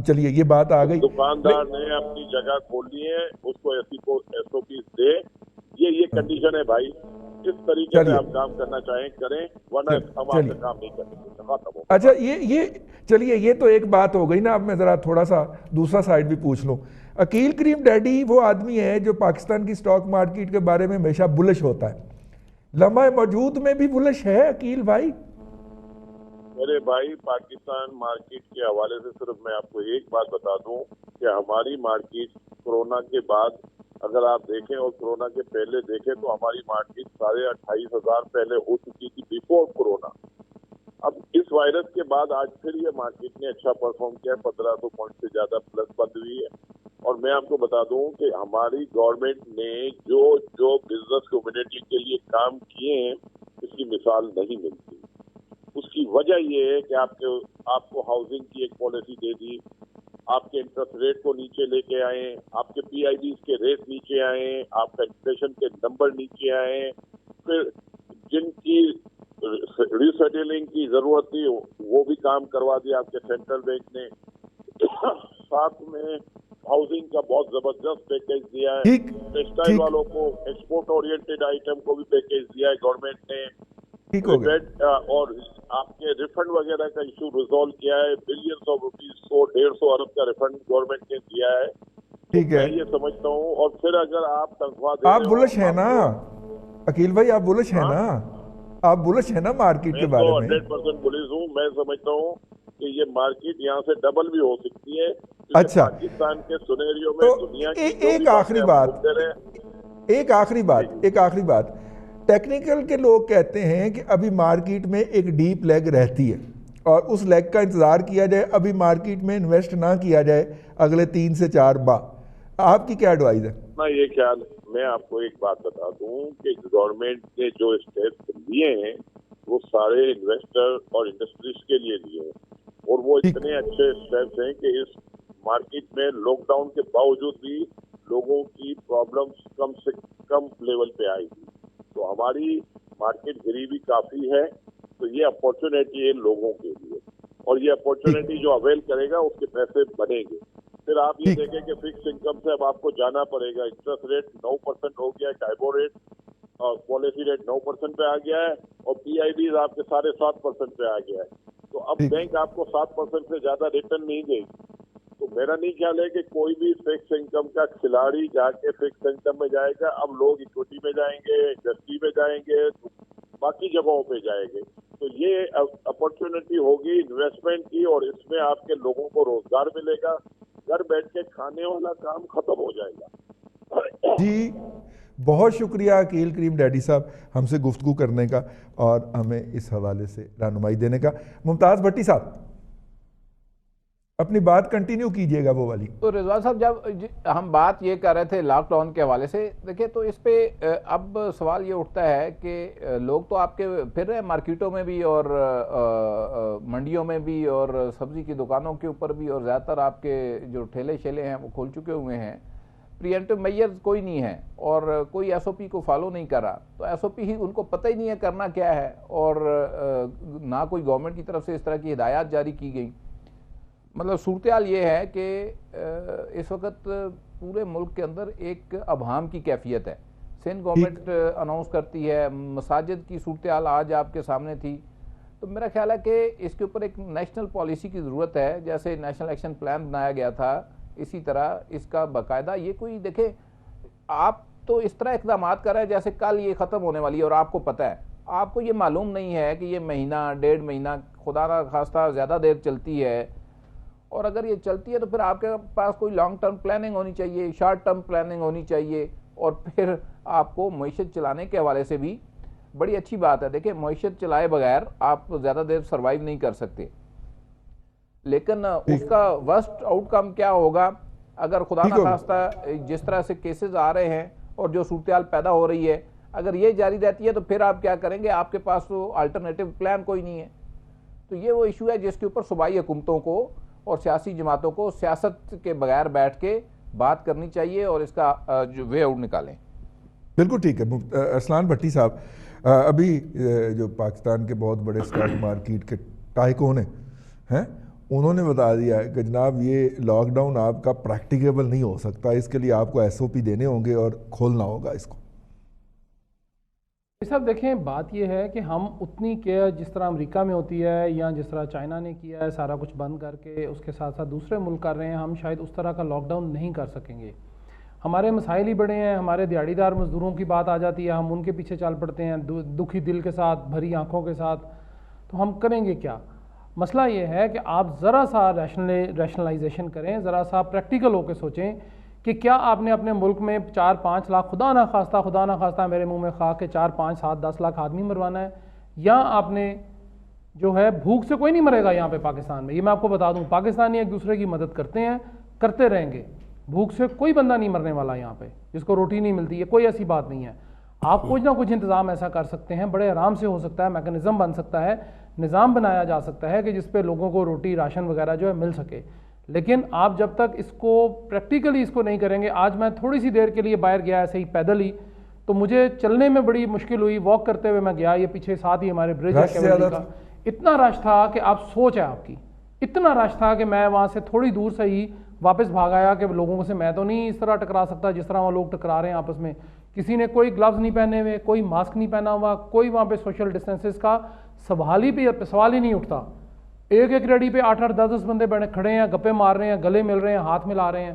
چلیے یہ بات آ گئی. دکاندار نے اپنی جگہ کھول لی ہے، اس کو ایس او پی دے. یہ کنڈیشن ہے بھائی، کس طریقے سے آپ کام کرنا چاہیں کریں، ورنہ ہم آپ سے کام نہیں کریں. اچھا یہ چلیے یہ تو ایک بات ہو گئی نا. اب میں ذرا تھوڑا سا دوسرا سائڈ بھی پوچھ لوں. عقیل کریم ڈیڈی وہ آدمی ہے جو پاکستان کی اسٹاک مارکیٹ کے بارے میں ہمیشہ بلش ہوتا ہے، لمحہ موجود میں بھی بلش ہے عقیل بھائی؟ میرے بھائی پاکستان مارکیٹ کے حوالے سے صرف میں آپ کو ایک بات بتا دوں کہ ہماری مارکیٹ کورونا کے بعد اگر آپ دیکھیں اور کورونا کے پہلے دیکھیں تو ہماری مارکیٹ 28,500 پہلے ہو چکی تھی بیفور کورونا. اب اس وائرس کے بعد آج پھر یہ مارکیٹ نے اچھا پرفارم کیا، 1500 پوائنٹ سے زیادہ پلس بند ہوئی ہے. اور میں آپ کو بتا دوں کہ ہماری گورنمنٹ نے جو بزنس کمیونٹی کے لیے کام کیے ہیں اس کی مثال نہیں ملتی. اس کی وجہ یہ ہے کہ آپ کو ہاؤسنگ کی ایک پالیسی دے دی، آپ کے انٹرسٹ ریٹ کو نیچے لے کے آئے، آپ کے پی آئی ڈیز کے ریٹ نیچے آئے، آپ کا انفلیشن کے نمبر نیچے آئے، پھر جن کی ریسیٹلنگ کی ضرورت تھی وہ بھی کام کروا دیا آپ کے سینٹرل بینک نے. ساتھ میں ہاؤسنگ کا بہت زبردست پیکیج دیا ہے، ٹیکسٹائل والوں کو ایکسپورٹ اورینٹڈ آئٹم کو بھی پیکیج دیا ہے گورنمنٹ نے، اور آپ کے ریفنڈ وغیرہ کا ایشو ریزالو کیا ہے. بلینس آف روپیز 100-150 ارب کا ریفنڈ گورنمنٹ نے دیا ہے. ٹھیک ہے، میں یہ سمجھتا ہوں. اور پھر اگر آپ تنخواہ دے آپ بلش ہیں نا عقیل بھائی، آپ بلش ہیں نا، آپ بلش ہیں نا مارکیٹ کے بارے میں؟ 100% بلش ہوں. میں سمجھتا ہوں کہ یہ مارکیٹ یہاں سے ڈبل بھی ہو سکتی ہے. اچھا، پاکستان کے سینیریو میں دنیا کی ایک آخری بات ٹیکنیکل کے لوگ کہتے ہیں کہ ابھی مارکیٹ میں ایک ڈیپ لیگ رہتی ہے اور اس لیگ کا انتظار کیا جائے، ابھی مارکیٹ میں انویسٹ نہ کیا جائے اگلے 3 سے 4 ماہ. آپ کی کیا ایڈوائز ہے؟ یہ خیال میں آپ کو ایک بات بتا دوں کہ گورنمنٹ نے جو اسٹیپس لیے ہیں وہ سارے انویسٹر اور انڈسٹریز کے لیے لیے ہیں، اور وہ اتنے اچھے اسٹیپس ہیں کہ اس مارکیٹ میں لاک ڈاؤن کے باوجود بھی لوگوں کی پرابلمس کم سے کم لیول پہ آئی گی. تو ہماری مارکیٹ گری بھی کافی ہے. تو یہ اپارچونیٹی ہے لوگوں کے لیے، اور یہ اپارچونیٹی جو اویل کرے گا اس کے پیسے بڑھیں گے. پھر آپ یہ دیکھیں کہ فکس انکم سے اب آپ کو جانا پڑے گا. انٹرسٹ ریٹ 9% ہو گیا ہے، ٹائبو ریٹ اور پالیسی ریٹ 9% پہ آ گیا ہے، اور پی آئی ڈیز آپ کے 7.5% پہ آ گیا ہے. تو اب بینک آپ کو 7% سے زیادہ ریٹرن نہیں دے گی. تو میرا نہیں خیال ہے کہ کوئی بھی فکس انکم کا کھلاڑی جا کے فکس انکم میں جائے گا. اب لوگ اکوٹی میں جائیں گے، انڈسٹری میں جائیں گے، باقی جگہوں پہ جائیں گے. تو یہ اپارچونیٹی ہوگی انویسٹمنٹ کی، اور اس میں آپ کے لوگوں کو روزگار ملے گا. گھر بیٹھ کے کھانے والا کام ختم ہو جائے گا. جی بہت شکریہ عقیل کریم ڈیڈی صاحب ہم سے گفتگو کرنے کا اور ہمیں اس حوالے سے رہنمائی دینے کا. ممتاز بھٹی صاحب اپنی بات کنٹینیو کیجئے گا وہ والی. تو رضوان صاحب جب ہم بات یہ کر رہے تھے لاک ڈاؤن کے حوالے سے دیکھیں تو اس پہ اب سوال یہ اٹھتا ہے کہ لوگ تو آپ کے پھر رہے ہیں مارکیٹوں میں بھی اور منڈیوں میں بھی اور سبزی کی دکانوں کے اوپر بھی اور زیادہ تر آپ کے جو ٹھیلے شیلے ہیں وہ کھول چکے ہوئے ہیں. پریمپٹیو میئرز کوئی نہیں ہے اور کوئی ایس او پی کو فالو نہیں کر رہا. تو ایس او پی ہی ان کو پتہ ہی نہیں ہے کرنا کیا ہے اور نہ کوئی گورنمنٹ کی طرف سے اس طرح کی ہدایات جاری کی گئی. مطلب صورتحال یہ ہے کہ اس وقت پورے ملک کے اندر ایک ابہام کی کیفیت ہے. سندھ گورنمنٹ اناؤنس کرتی ہے, مساجد کی صورتحال آج آپ کے سامنے تھی. تو میرا خیال ہے کہ اس کے اوپر ایک نیشنل پالیسی کی ضرورت ہے. جیسے نیشنل ایکشن پلان بنایا گیا تھا اسی طرح اس کا باقاعدہ یہ کوئی دیکھیں آپ تو اس طرح اقدامات کر رہے ہیں جیسے کل یہ ختم ہونے والی ہے اور آپ کو پتہ ہے. آپ کو یہ معلوم نہیں ہے کہ یہ مہینہ 1.5 مہینہ خدا نہ خواستہ زیادہ دیر چلتی ہے اور اگر یہ چلتی ہے تو پھر آپ کے پاس کوئی لانگ ٹرم پلاننگ ہونی چاہیے, شارٹ ٹرم پلاننگ ہونی چاہیے اور پھر آپ کو معیشت چلانے کے حوالے سے بھی بڑی اچھی بات ہے. دیکھیں معیشت چلائے بغیر آپ زیادہ دیر سروائیو نہیں کر سکتے, لیکن اس کا ورسٹ آؤٹ کم کیا ہوگا اگر خدا نہ خواستہ جس طرح سے کیسز آ رہے ہیں اور جو صورتحال پیدا ہو رہی ہے اگر یہ جاری رہتی ہے تو پھر آپ کیا کریں گے؟ آپ کے پاس تو الٹرنیٹو پلان کوئی نہیں ہے. تو یہ وہ ایشو ہے جس کے اوپر صوبائی حکومتوں کو اور سیاسی جماعتوں کو سیاست کے بغیر بیٹھ کے بات کرنی چاہیے اور اس کا جو وے آؤٹ نکالیں. بالکل ٹھیک ہے. ارسلان بھٹی صاحب ابھی جو پاکستان کے بہت بڑے اسٹاک مارکیٹ کے ٹائکون ہیں انہوں نے بتا دیا ہے کہ جناب یہ لاک ڈاؤن آپ کا پریکٹیکیبل نہیں ہو سکتا, اس کے لیے آپ کو ایس او پی دینے ہوں گے اور کھولنا ہوگا اس کو. صاحب دیکھیں بات یہ ہے کہ ہم اتنی کیئر جس طرح امریکہ میں ہوتی ہے یا جس طرح چائنا نے کیا ہے سارا کچھ بند کر کے اس کے ساتھ ساتھ دوسرے ملک کر رہے ہیں, ہم شاید اس طرح کا لاک ڈاؤن نہیں کر سکیں گے. ہمارے مسائل ہی بڑے ہیں, ہمارے دیہڑی دار مزدوروں کی بات آ جاتی ہے, ہم ان کے پیچھے چل پڑتے ہیں دکھی دل کے ساتھ بھری آنکھوں کے ساتھ. تو ہم کریں گے کیا؟ مسئلہ یہ ہے کہ آپ ذرا سا ریشنلائزیشن کریں, ذرا سا پریکٹیکل ہو کے سوچیں کہ کیا آپ نے اپنے ملک میں 4-5 لاکھ خدا نہ خواستہ میرے منہ میں خاک کے 4-5-7-10 لاکھ آدمی مروانا ہے, یا آپ نے جو ہے بھوک سے کوئی نہیں مرے گا یہاں پہ پاکستان میں. یہ میں آپ کو بتا دوں پاکستانی ایک دوسرے کی مدد کرتے ہیں, کرتے رہیں گے. بھوک سے کوئی بندہ نہیں مرنے والا یہاں پہ جس کو روٹی نہیں ملتی ہے, کوئی ایسی بات نہیں ہے. آپ کچھ نہ کچھ انتظام ایسا کر سکتے ہیں, بڑے آرام سے ہو سکتا ہے, میکانزم بن سکتا ہے, نظام بنایا جا سکتا ہے کہ جس پہ لوگوں کو روٹی راشن وغیرہ جو ہے مل سکے. لیکن آپ جب تک اس کو پریکٹیکلی اس کو نہیں کریں گے, آج میں تھوڑی سی دیر کے لیے باہر گیا ایسے ہی پیدل ہی, تو مجھے چلنے میں بڑی مشکل ہوئی, واک کرتے ہوئے میں گیا, یہ پیچھے ساتھ ہی ہمارے برج ہے کیولی کا, اتنا رش تھا کہ آپ سوچ ہے آپ کی, اتنا رش تھا کہ میں وہاں سے تھوڑی دور سے ہی واپس بھاگ آیا کہ لوگوں سے میں تو نہیں اس طرح ٹکرا سکتا جس طرح وہ لوگ ٹکرا رہے ہیں آپس میں. کسی نے کوئی گلوز نہیں پہنے ہوئے, کوئی ماسک نہیں پہنا ہوا, کوئی وہاں پہ سوشل ڈسٹینسز کا سوال ہی نہیں اٹھتا. ایک ریڈی پہ 8-10 بندے بیٹھے کھڑے ہیں, گپے مار رہے ہیں, گلے مل رہے ہیں, ہاتھ ملا رہے ہیں.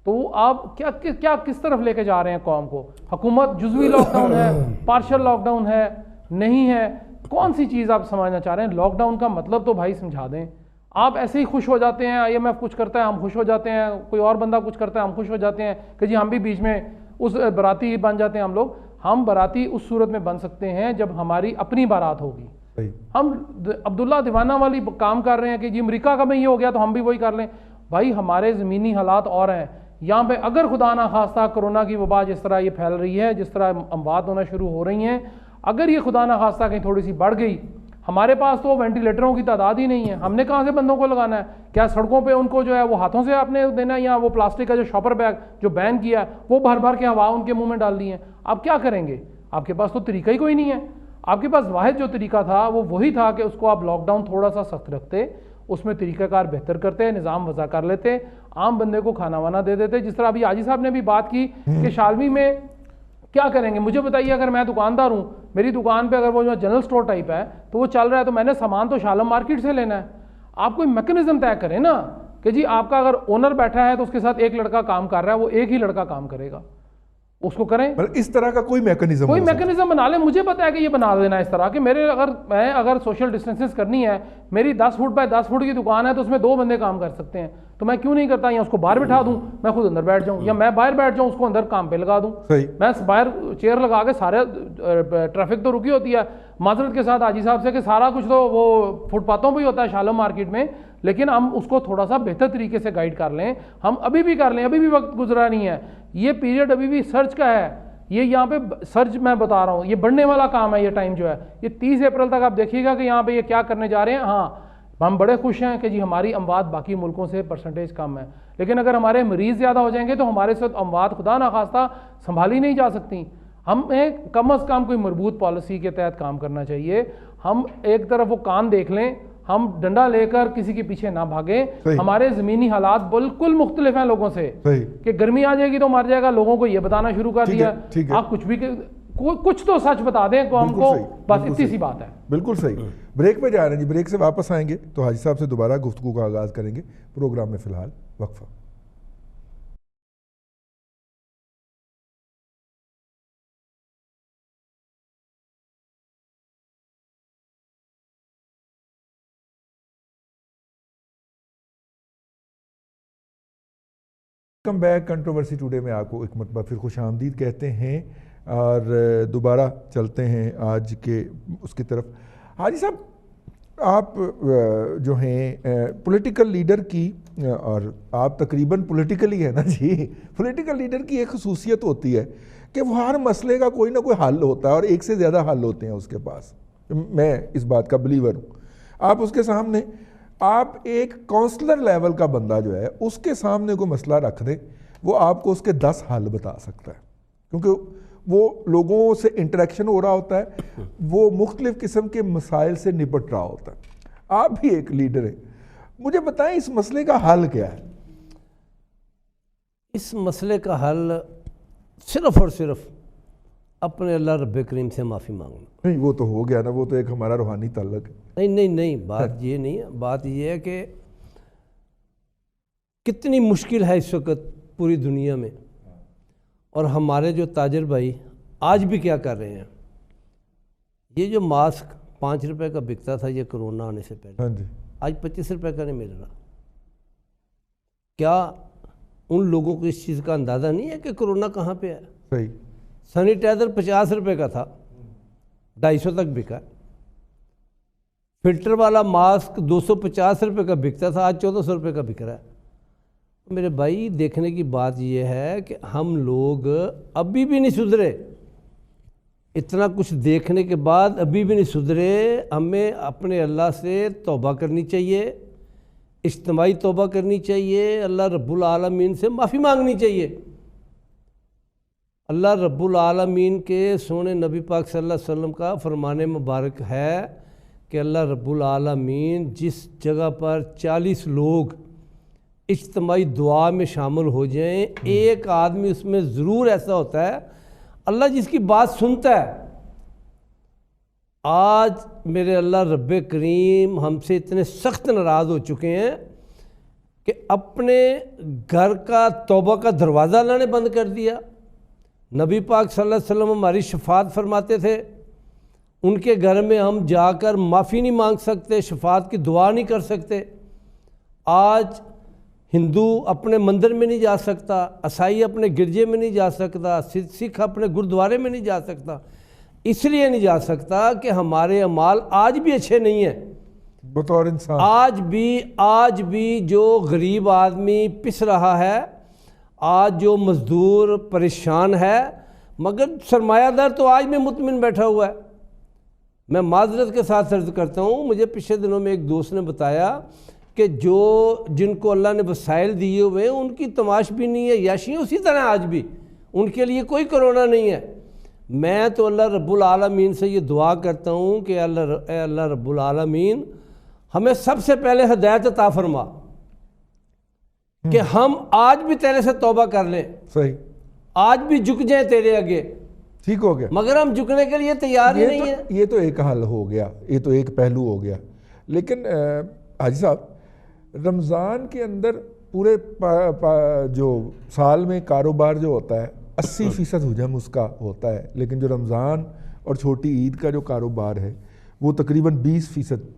تو آپ کیا کس طرف لے کے جا رہے ہیں قوم کو؟ حکومت جزوی لاک ڈاؤن ہے, پارشل لاک ڈاؤن ہے, نہیں ہے, کون سی چیز آپ سمجھنا چاہ رہے ہیں؟ لاک ڈاؤن کا مطلب تو بھائی سمجھا دیں. آپ ایسے ہی خوش ہو جاتے ہیں, IMF کچھ کرتا ہے ہم خوش ہو جاتے ہیں, کوئی اور بندہ کچھ کرتا ہے ہم خوش ہو جاتے ہیں کہ جی ہم بھی بیچ میں اس براتی بن جاتے ہیں. ہم لوگ ہم براتی اس صورت میں بن سکتے ہیں جب ہماری اپنی بارات ہوگی. ہم عبداللہ دیوانہ والی کام کر رہے ہیں کہ جی امریکہ کا میں یہ ہو گیا تو ہم بھی وہی کر لیں. بھائی ہمارے زمینی حالات اور ہیں یہاں پہ. اگر خدا نہ خواستہ کرونا کی وبا جس طرح یہ پھیل رہی ہے, جس طرح اموات ہونا شروع ہو رہی ہیں, اگر یہ خدا نہ خواستہ کہیں تھوڑی سی بڑھ گئی, ہمارے پاس تو وینٹیلیٹروں کی تعداد ہی نہیں ہے. ہم نے کہاں سے بندوں کو لگانا ہے؟ کیا سڑکوں پہ ان کو جو ہے وہ ہاتھوں سے آپ نے دینا ہے, یا وہ پلاسٹک کا جو شاپر بیگ جو بین کیا ہے وہ بھر بھر کے ہوا ان کے منہ میں ڈال دی ہیں؟ آپ کیا کریں گے؟ آپ کے پاس تو طریقہ ہی کوئی نہیں ہے. آپ کے پاس واحد جو طریقہ تھا وہ وہی تھا کہ اس کو آپ لاک ڈاؤن تھوڑا سا سخت رکھتے, اس میں طریقہ کار بہتر کرتے, نظام وضع کر لیتے, عام بندے کو کھانا وانا دے دیتے. جس طرح ابھی حاجی صاحب نے بھی بات کی کہ شالمی میں کیا کریں گے. مجھے بتائیے, اگر میں دکاندار ہوں, میری دکان پہ اگر وہ جو جنرل سٹور ٹائپ ہے تو وہ چل رہا ہے, تو میں نے سامان تو شالم مارکیٹ سے لینا ہے. آپ کوئی میکانزم طے کریں نا کہ جی آپ کا اگر اونر بیٹھا ہے تو اس کے ساتھ ایک لڑکا کام کر رہا ہے, وہ ایک ہی لڑکا کام کرے گا, اس کو کریں. اس طرح کا کوئی میکانزم بنا لیں. مجھے پتا ہے کہ یہ بنا دینا اس طرح کہ اگر سوشل ڈسٹینسز کرنی ہے, میری 10 فٹ بائی 10 فٹ کی دکان ہے تو اس میں 2 بندے کام کر سکتے ہیں, تو میں کیوں نہیں کرتا, یا اس کو باہر بٹھا دوں, میں خود اندر بیٹھ جاؤں, یا میں باہر بیٹھ جاؤں, اس کو اندر کام پہ لگا دوں. میں باہر چیئر لگا کے سارے ٹریفک تو رکی ہوتی ہے, معذرت کے ساتھ حاجی صاحب سے کہ سارا کچھ تو وہ فٹ پاتھوں پہ ہی ہوتا ہے شالم مارکیٹ میں, لیکن ہم اس کو تھوڑا سا بہتر طریقے سے گائیڈ کر لیں. ہم ابھی بھی کر لیں, ابھی بھی وقت گزرا نہیں ہے, یہ پیریڈ ابھی بھی سرچ کا ہے. یہ یہاں پہ سرچ میں بتا رہا ہوں, یہ بڑھنے والا کام ہے. یہ ٹائم جو ہے یہ 30 اپریل تک آپ دیکھیے گا کہ یہاں پہ یہ کیا کرنے جا رہے ہیں. ہاں ہم بڑے خوش ہیں کہ جی ہماری اموات باقی ملکوں سے پرسنٹیج کم ہے, لیکن اگر ہمارے مریض زیادہ ہو جائیں گے تو ہمارے ساتھ اموات خدا نخواستہ سنبھالی نہیں جا سکتی. ہمیں کم از کم کوئی مربوط پالیسی کے تحت کام کرنا چاہیے. ہم ایک طرف وہ کان دیکھ لیں, ہم ڈنڈا لے کر کسی کے پیچھے نہ بھاگیں. ہمارے زمینی حالات بالکل مختلف ہیں لوگوں سے, کہ گرمی آ جائے گی تو مر جائے گا, لوگوں کو یہ بتانا شروع کر دیا. آپ کچھ بھی کچھ تو سچ بتا دیں ہم کو, بس اتنی سی بات ہے. بالکل صحیح. بریک پہ جا رہے ہیں جی, بریک سے واپس آئیں گے تو حاجی صاحب سے دوبارہ گفتگو کا آغاز کریں گے. پروگرام میں فی الحال وقفہ. Welcome back. کنٹروورسی ٹوڈے میں آپ کو ایک مرتبہ پھر خوش آمدید کہتے ہیں اور دوبارہ چلتے ہیں آج کے اس کی طرف. حاجی صاحب, آپ جو ہیں پولیٹیکل لیڈر کی, اور آپ تقریباً پولیٹیکلی ہے نا جی, پولیٹیکل لیڈر کی ایک خصوصیت ہوتی ہے کہ وہ ہر مسئلے کا کوئی نہ کوئی حل ہوتا ہے, اور ایک سے زیادہ حل ہوتے ہیں اس کے پاس. میں اس بات کا بلیور ہوں. آپ اس کے سامنے, آپ ایک کونسلر لیول کا بندہ جو ہے اس کے سامنے کوئی مسئلہ رکھ دیں, وہ آپ کو اس کے 10 حل بتا سکتا ہے, کیونکہ وہ لوگوں سے انٹریکشن ہو رہا ہوتا ہے, وہ مختلف قسم کے مسائل سے نپٹ رہا ہوتا ہے. آپ بھی ایک لیڈر ہیں, مجھے بتائیں اس مسئلے کا حل کیا ہے؟ اس مسئلے کا حل صرف اور صرف اپنے اللہ رب کریم سے معافی مانگنا. نہیں وہ تو ہو گیا نا, وہ تو ایک ہمارا روحانی تعلق ہے. نہیں بات یہ نہیں ہے. بات یہ ہے کہ کتنی مشکل ہے اس وقت پوری دنیا میں, اور ہمارے جو تاجر بھائی آج بھی کیا کر رہے ہیں. یہ جو ماسک 5 روپے کا بکتا تھا یہ کرونا آنے سے پہلے, آج 25 روپے کا نہیں مل رہا. کیا ان لوگوں کو اس چیز کا اندازہ نہیں ہے کہ کرونا کہاں پہ ہے؟ صحیح. سینیٹائزر 50 روپے کا تھا, 250 تک بکا. فلٹر والا ماسک 250 روپے کا بکتا تھا, آج 1400 روپے کا بک رہا ہے. میرے بھائی دیکھنے کی بات یہ ہے کہ ہم لوگ ابھی بھی نہیں سدھرے. اتنا کچھ دیکھنے کے بعد ابھی بھی نہیں سدھرے. ہمیں اپنے اللہ سے توبہ کرنی چاہیے, اجتماعی توبہ کرنی چاہیے, اللہ رب العالمین سے معافی مانگنی چاہیے. اللہ رب العالمین کے سونے نبی پاک صلی اللہ علیہ وسلم کا فرمان مبارک ہے کہ اللہ رب العالمین جس جگہ پر 40 لوگ اجتماعی دعا میں شامل ہو جائیں, ایک آدمی اس میں ضرور ایسا ہوتا ہے اللہ جس کی بات سنتا ہے. آج میرے اللہ رب کریم ہم سے اتنے سخت ناراض ہو چکے ہیں کہ اپنے گھر کا توبہ کا دروازہ اللہ نے بند کر دیا. نبی پاک صلی اللہ علیہ وسلم ہماری شفاعت فرماتے تھے, ان کے گھر میں ہم جا کر معافی نہیں مانگ سکتے, شفاعت کی دعا نہیں کر سکتے. آج ہندو اپنے مندر میں نہیں جا سکتا, عیسائی اپنے گرجے میں نہیں جا سکتا, سکھ اپنے گردوارے میں نہیں جا سکتا. اس لیے نہیں جا سکتا کہ ہمارے اعمال آج بھی اچھے نہیں ہیں بطور انسان. آج بھی جو غریب آدمی پس رہا ہے, آج جو مزدور پریشان ہے, مگر سرمایہ دار تو آج میں مطمئن بیٹھا ہوا ہے. میں معذرت کے ساتھ عرض کرتا ہوں, مجھے پچھلے دنوں میں ایک دوست نے بتایا کہ جن کو اللہ نے وسائل دیے ہوئے ہیں ان کی تماش بھی نہیں ہے, یاشی اسی طرح آج بھی ان کے لیے کوئی کرونا نہیں ہے. میں تو اللہ رب العالمین سے یہ دعا کرتا ہوں کہ اے اللہ رب العالمین ہمیں سب سے پہلے ہدایت عطا فرما کہ ہم آج بھی تیرے سے توبہ کر لیں. صحیح. آج بھی جھک جائیں تیرے آگے. ٹھیک ہو گیا, مگر ہم جھکنے کے لیے تیار ہی نہیں ہیں. یہ تو ایک حل ہو گیا, یہ تو ایک پہلو ہو گیا. لیکن حاجی صاحب رمضان کے اندر پورے جو سال میں کاروبار جو ہوتا ہے 80% حجم اس کا ہوتا ہے, لیکن جو رمضان اور چھوٹی عید کا جو کاروبار ہے وہ تقریباً 20%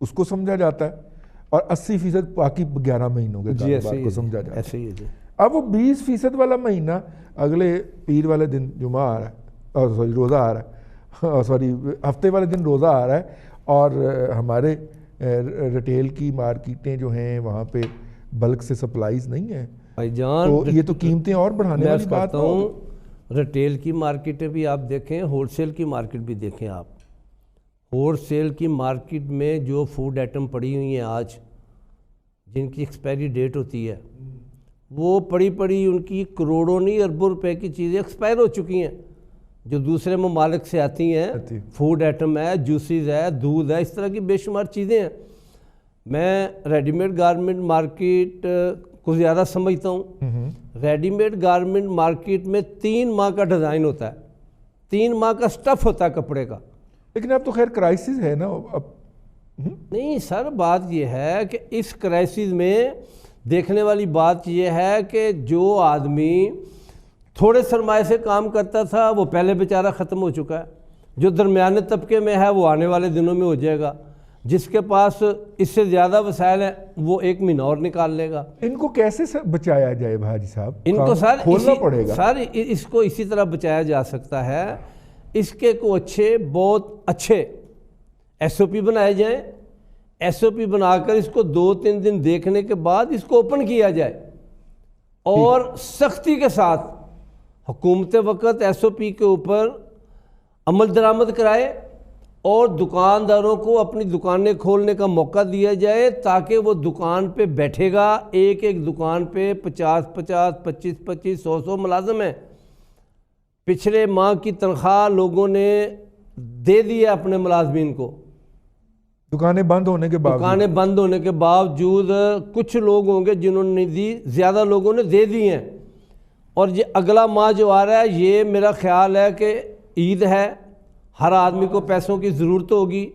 اس کو سمجھا جاتا ہے. اور 80% باقی 11 مہینوں کے کاروبار کو سمجھا جاتا ہے. ایسے ہی ہے جی. اب وہ 20% والا مہینہ اگلے پیر والے دن جمعہ آ رہا ہے، روزہ آ رہا ہے، ہفتے والے دن روزہ آ رہا ہے، اور ہمارے ریٹیل کی مارکیٹیں جو ہیں وہاں پہ بلک سے سپلائیز نہیں ہیں بھائی جان. تو یہ تو قیمتیں اور بڑھانے والی بات ہوں. ریٹیل کی مارکیٹیں بھی آپ دیکھیں، ہول سیل کی مارکیٹ بھی دیکھیں. آپ ہول سیل کی مارکیٹ میں جو فوڈ آئٹم پڑی ہوئی ہیں آج، جن کی ایکسپائری ڈیٹ ہوتی ہے، وہ پڑی ان کی کروڑوں نہیں اربوں روپے کی چیزیں ایکسپائر ہو چکی ہیں، جو دوسرے ممالک سے آتی ہیں. فوڈ آئٹم ہے، جوسیز ہے، دودھ ہے، اس طرح کی بے شمار چیزیں ہیں. میں ریڈی میڈ گارمنٹ مارکیٹ کو زیادہ سمجھتا ہوں. ریڈی میڈ گارمنٹ مارکیٹ میں 3 ماہ کا ڈیزائن ہوتا ہے، 3 ماہ کا سٹف ہوتا ہے کپڑے کا. لیکن اب تو خیر کرائسس ہے نا. اب نہیں سر، بات یہ ہے کہ اس کرائسس میں دیکھنے والی بات یہ ہے کہ جو آدمی تھوڑے سرمایہ سے کام کرتا تھا وہ پہلے بیچارہ ختم ہو چکا ہے. جو درمیانے طبقے میں ہے وہ آنے والے دنوں میں ہو جائے گا. جس کے پاس اس سے زیادہ وسائل ہیں وہ 1 مہینہ اور نکال لے گا. ان کو کیسے بچایا جائے بھاجی صاحب؟ ان کو سر کھولنا پڑے گا. سر اس کو اسی طرح بچایا جا سکتا ہے. اس کے کو بہت اچھے SOP بنائے جائیں. SOP بنا کر اس کو 2-3 دن دیکھنے کے بعد اس کو اوپن کیا جائے، اور سختی کے ساتھ حکومت وقت SOP کے اوپر عمل درآمد کرائے، اور دکانداروں کو اپنی دکانیں کھولنے کا موقع دیا جائے، تاکہ وہ دکان پہ بیٹھے گا. ایک دکان پہ 50-50 25-25 100 ملازم ہیں. پچھلے ماہ کی تنخواہ لوگوں نے دے دی ہے اپنے ملازمین کو. دکانیں بند ہونے کے باوجود کچھ لوگ ہوں گے جنہوں نے نہیں دی، زیادہ لوگوں نے دے دی ہیں. اور یہ اگلا ماہ جو آ رہا ہے، یہ میرا خیال ہے کہ عید ہے، ہر آدمی کو پیسوں کی ضرورت ہوگی.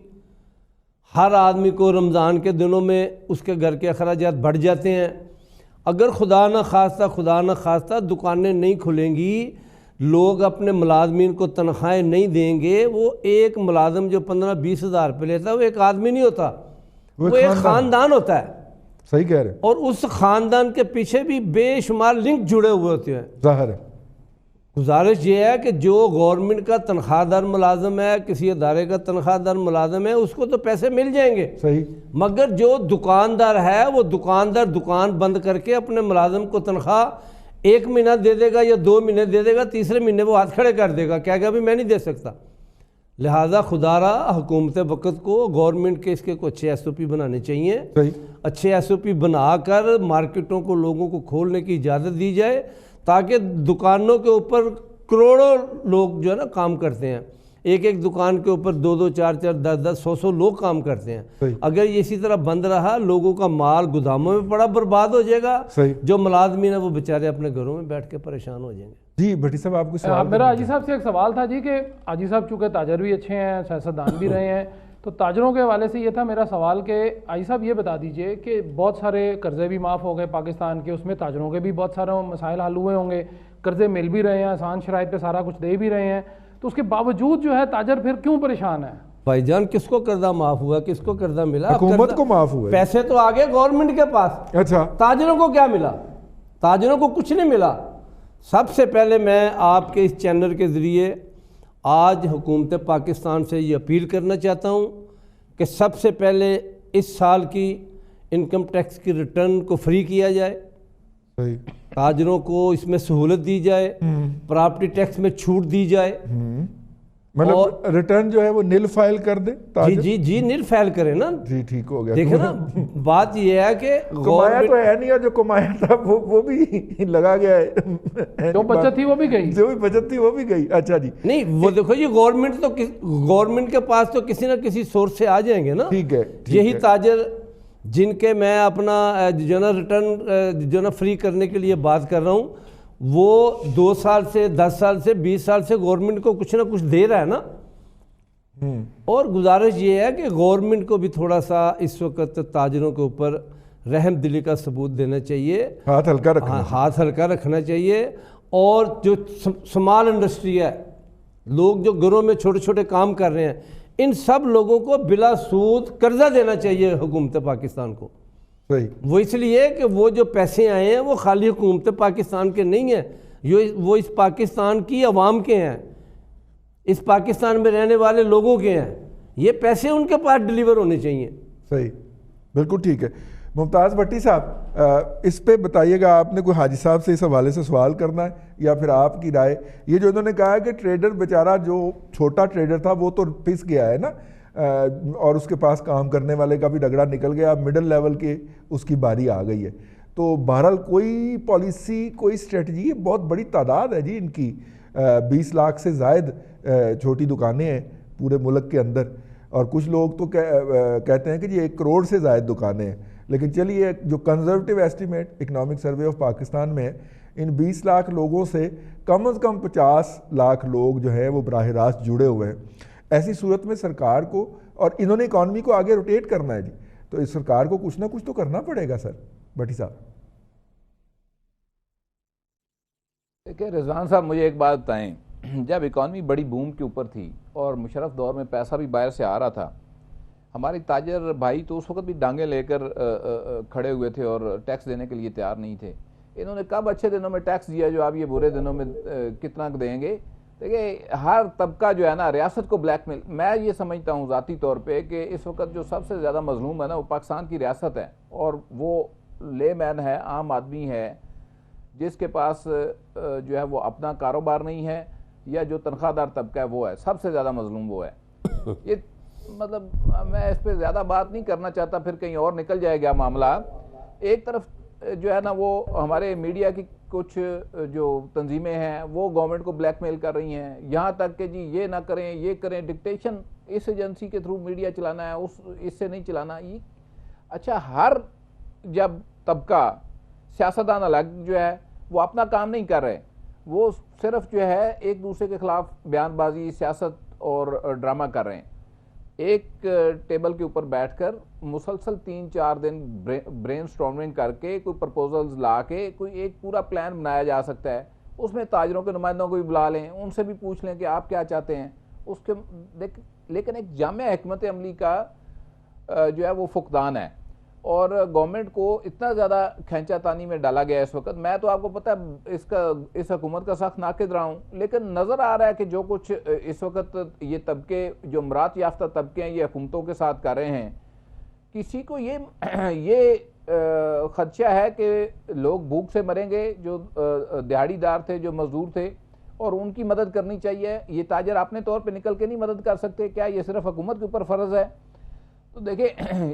ہر آدمی کو رمضان کے دنوں میں اس کے گھر کے اخراجات بڑھ جاتے ہیں. اگر خدا نہ خواستہ دکانیں نہیں کھلیں گی، لوگ اپنے ملازمین کو تنخواہیں نہیں دیں گے. وہ ایک ملازم جو 15-20 ہزار پہ لیتا ہے وہ ایک آدمی نہیں ہوتا، وہ ایک خاندان ہوتا ہے. صحیح کہہ رہے ہیں. اور اس خاندان کے پیچھے بھی بے شمار لنک جڑے ہوئے ہوتے ہیں. ظاہر ہے. گزارش یہ ہے کہ جو گورنمنٹ کا تنخواہ دار ملازم ہے، کسی ادارے کا تنخواہ دار ملازم ہے، اس کو تو پیسے مل جائیں گے. صحیح. مگر جو دکاندار ہے وہ دکاندار دکان بند کر کے اپنے ملازم کو تنخواہ 1 مہینہ دے دے گا یا 2 مہینے دے دے گا، تیسرے مہینے وہ ہاتھ کھڑے کر دے گا، کہے گا بھی میں نہیں دے سکتا. لہٰذا خدا را حکومت وقت کو گورنمنٹ کے اس کے کچھ اچھے SOP بنانے چاہیے. اچھے SOP بنا کر مارکیٹوں کو لوگوں کو کھولنے کی اجازت دی جائے، تاکہ دکانوں کے اوپر کروڑوں لوگ جو ہے نا کام کرتے ہیں. ایک دکان کے اوپر 2-2 4-4 10-10 100 لوگ کام کرتے ہیں. اگر یہ اسی طرح بند رہا، لوگوں کا مال گوداموں میں پڑا برباد ہو جائے گا. جو ملازمین ہیں وہ بیچارے اپنے گھروں میں بیٹھ کے پریشان ہو جائیں گے. جی بھٹی صاحب، آپ کو سوال میرا حاجی صاحب سے ایک سوال تھا جی، کہ حاجی صاحب چونکہ تاجر بھی اچھے ہیں، سیاستدان بھی رہے ہیں، تو تاجروں کے حوالے سے یہ تھا میرا سوال کہ حاجی صاحب یہ بتا دیجئے کہ بہت سارے قرضے بھی معاف ہو گئے پاکستان کے، اس میں تاجروں کے بھی بہت سارے مسائل حل ہوئے ہوں گے، قرضے مل بھی رہے ہیں، آسان شرائط پہ سارا کچھ دے بھی رہے ہیں، تو اس کے باوجود جو ہے تاجر پھر کیوں پریشان ہے؟ بھائی جان، کس کو قرضہ معاف ہوا، کس کو قرضہ ملا؟ حکومت کو معاف ہوا. پیسے تو آگے گورنمنٹ کے پاس. اچھا، تاجروں کو کیا ملا؟ تاجروں کو کچھ نہیں ملا. سب سے پہلے میں آپ کے اس چینل کے ذریعے آج حکومت پاکستان سے یہ اپیل کرنا چاہتا ہوں کہ سب سے پہلے اس سال کی انکم ٹیکس کی ریٹرن کو فری کیا جائے. تاجروں کو اس میں سہولت دی جائے، پراپرٹی ٹیکس میں چھوٹ دی جائے. مطلب ریٹرن جو ہے وہ نیل فائل کر دیں. جی نیل فائل کریں نا. جی ٹھیک ہو گیا. دیکھیں نا، بات یہ ہے کہ کمایا تو ہے نہیں، اور جو کمایا تھا وہ بھی لگا گیا ہے، جو بچت تھی وہ بھی گئی، جو بھی بچت تھی وہ بھی گئی. اچھا جی، نہیں وہ دیکھو جی، گورنمنٹ کے پاس تو کسی نہ کسی سورس سے آ جائیں گے نا. ٹھیک ہے. یہی تاجر جن کے میں اپنا جو نا ریٹرن جو نا فری کرنے کے لیے بات کر رہا ہوں، وہ 2 سال سے 10 سال سے 20 سال سے گورنمنٹ کو کچھ نہ کچھ دے رہا ہے نا. اور گزارش یہ ہے کہ گورنمنٹ کو بھی تھوڑا سا اس وقت تاجروں کے اوپر رحم دلی کا ثبوت دینا چاہیے، ہاتھ ہلکا رکھنا چاہیے. اور جو سمال انڈسٹری ہے، لوگ جو گھروں میں چھوٹے چھوٹے کام کر رہے ہیں، ان سب لوگوں کو بلا سود قرضہ دینا چاہیے حکومت پاکستان کو. صحیح. وہ اس لیے کہ وہ جو پیسے آئے ہیں وہ خالی حکومت پاکستان کے نہیں ہیں، وہ اس پاکستان کی عوام کے ہیں، اس پاکستان میں رہنے والے لوگوں کے ہیں. یہ پیسے ان کے پاس ڈیلیور ہونے چاہیے. صحیح، بالکل ٹھیک ہے. ممتاز بھٹی صاحب، اس پہ بتائیے گا، آپ نے کوئی حاجی صاحب سے اس حوالے سے سوال کرنا ہے یا پھر آپ کی رائے؟ یہ جو انہوں نے کہا کہ ٹریڈر بیچارہ جو چھوٹا ٹریڈر تھا وہ تو پس گیا ہے نا، اور اس کے پاس کام کرنے والے کا بھی رگڑا نکل گیا، مڈل لیول کے اس کی باری آ گئی ہے. تو بہرحال کوئی پالیسی، کوئی اسٹریٹجی، بہت بڑی تعداد ہے جی ان کی، 20 لاکھ سے زائد چھوٹی دکانیں ہیں پورے ملک کے اندر، اور کچھ لوگ تو کہتے ہیں کہ جی 1 کروڑ سے زائد دکانیں ہیں. لیکن چلیے، جو conservative estimate economic survey of Pakistan میں ہے، ان 20 لاکھ لوگوں سے کم از کم 50 لاکھ لوگ جو ہیں وہ براہ راست جڑے ہوئے ہیں. ایسی صورت میں سرکار کو، اور انہوں نے اکانومی کو آگے روٹیٹ کرنا ہے جی، تو اس سرکار کو کچھ نہ کچھ تو کرنا پڑے گا. سر بھٹی صاحب. دیکھیں رضوان صاحب، مجھے ایک بات بتائیں، جب اکانومی بڑی بوم کے اوپر تھی اور مشرف دور میں پیسہ بھی باہر سے آ رہا تھا، ہمارے تاجر بھائی تو اس وقت بھی ڈانگیں لے کر کھڑے ہوئے تھے اور ٹیکس دینے کے لیے تیار نہیں تھے. انہوں نے کب اچھے دنوں میں ٹیکس دیا جو آپ یہ برے دنوں میں کتنا دیں گے؟ دیکھیں ہر طبقہ جو ہے نا ریاست کو بلیک میل، میں یہ سمجھتا ہوں ذاتی طور پہ کہ اس وقت جو سب سے زیادہ مظلوم ہے نا وہ پاکستان کی ریاست ہے، اور وہ لے مین ہے، عام آدمی ہے، جس کے پاس جو ہے وہ اپنا کاروبار نہیں ہے، یا جو تنخواہ دار طبقہ ہے وہ ہے، سب سے زیادہ مظلوم وہ ہے. یہ مطلب میں اس پہ زیادہ بات نہیں کرنا چاہتا، پھر کہیں اور نکل جائے گا معاملہ. ایک طرف جو ہے نا وہ ہمارے میڈیا کی کچھ جو تنظیمیں ہیں وہ گورنمنٹ کو بلیک میل کر رہی ہیں، یہاں تک کہ جی یہ نہ کریں، یہ کریں، ڈکٹیشن اس ایجنسی کے تھرو میڈیا چلانا ہے، اس سے نہیں چلانا. یہ اچھا، ہر جب طبقہ سیاستدان الگ جو ہے وہ اپنا کام نہیں کر رہے، وہ صرف جو ہے ایک دوسرے کے خلاف بیان بازی، سیاست اور ڈرامہ کر رہے ہیں. ایک ٹیبل کے اوپر بیٹھ کر مسلسل 3-4 دن برین سٹارمنگ کر کے کوئی پرپوزلز لا کے کوئی ایک پورا پلان بنایا جا سکتا ہے. اس میں تاجروں کے نمائندوں کو بھی بلا لیں، ان سے بھی پوچھ لیں کہ آپ کیا چاہتے ہیں اس کے. لیکن ایک جامع حکمت عملی کا جو ہے وہ فقدان ہے، اور گورنمنٹ کو اتنا زیادہ کھینچا تانی میں ڈالا گیا اس وقت. میں تو آپ کو پتہ ہے اس حکومت کا سخت ناقد رہا ہوں، لیکن نظر آ رہا ہے کہ جو کچھ اس وقت یہ طبقے جو امرات یافتہ طبقے ہیں یہ حکومتوں کے ساتھ کر رہے ہیں، کسی کو یہ خدشہ ہے کہ لوگ بھوک سے مریں گے جو دیہڑی دار تھے، جو مزدور تھے، اور ان کی مدد کرنی چاہیے. یہ تاجر اپنے طور پہ نکل کے نہیں مدد کر سکتے، کیا یہ صرف حکومت کے اوپر فرض ہے؟ تو دیکھیں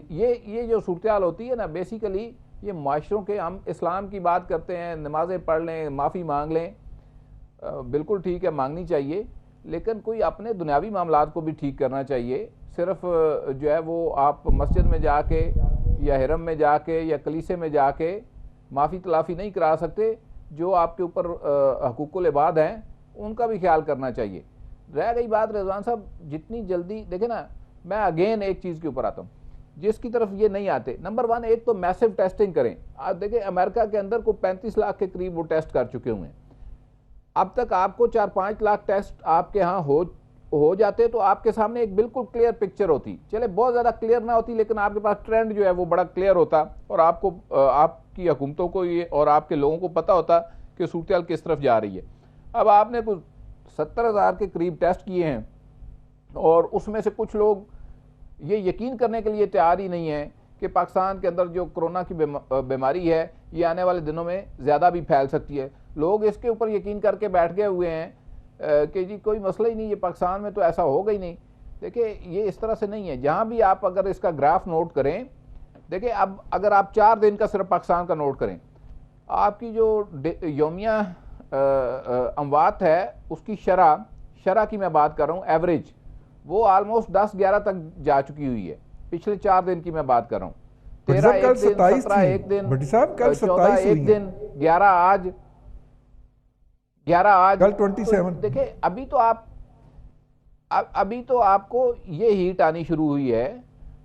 یہ جو صورتحال ہوتی ہے نا، بیسیکلی یہ معاشروں کے، ہم اسلام کی بات کرتے ہیں، نمازیں پڑھ لیں، معافی مانگ لیں، بالکل ٹھیک ہے، مانگنی چاہیے، لیکن کوئی اپنے دنیاوی معاملات کو بھی ٹھیک کرنا چاہیے. صرف جو ہے وہ آپ مسجد میں جا کے یا حرم میں جا کے یا کلیسے میں جا کے معافی تلافی نہیں کرا سکتے. جو آپ کے اوپر حقوق العباد ہیں ان کا بھی خیال کرنا چاہیے. رہ گئی بات رضوان صاحب، جتنی جلدی دیکھیں نا، میں اگین ایک چیز کے اوپر آتا ہوں جس کی طرف یہ نہیں آتے. نمبر 1، ایک تو میسو ٹیسٹنگ کریں. آپ دیکھیں امریکہ کے اندر کو 35 لاکھ کے قریب وہ ٹیسٹ کر چکے ہوئے ہیں. اب تک آپ کو 4-5 لاکھ ٹیسٹ آپ کے ہاں ہو جاتے تو آپ کے سامنے ایک بالکل کلیئر پکچر ہوتی. چلے بہت زیادہ کلیئر نہ ہوتی، لیکن آپ کے پاس ٹرینڈ جو ہے وہ بڑا کلیئر ہوتا، اور آپ کو، آپ کی حکومتوں کو یہ اور آپ کے لوگوں کو پتہ ہوتا کہ صورتحال کس طرف جا رہی ہے. اب آپ نے کچھ 70,000 کے قریب ٹیسٹ کیے ہیں، اور اس میں سے کچھ لوگ یہ یقین کرنے کے لیے تیار ہی نہیں ہیں کہ پاکستان کے اندر جو کرونا کی بیماری ہے یہ آنے والے دنوں میں زیادہ بھی پھیل سکتی ہے. لوگ اس کے اوپر یقین کر کے بیٹھ گئے ہوئے ہیں کہ جی کوئی مسئلہ ہی نہیں، یہ پاکستان میں تو ایسا ہوگا ہی نہیں. دیکھیں یہ اس طرح سے نہیں ہے. جہاں بھی آپ اگر اس کا گراف نوٹ کریں، دیکھیں اب اگر آپ 4 دن کا صرف پاکستان کا نوٹ کریں، آپ کی جو یومیہ اموات ہے اس کی شرح کی میں بات کر رہا ہوں، ایوریج وہ آلموسٹ 10-11 تک جا چکی ہوئی ہے. پچھلے 4 دن کی میں بات کر رہا ہوں. 13 ایک دن، 17 ایک دن، 14 ایک دن، 11 آج، کل 27. دیکھیں ابھی تو آپ کو یہ ہیٹ آنی شروع ہوئی ہے.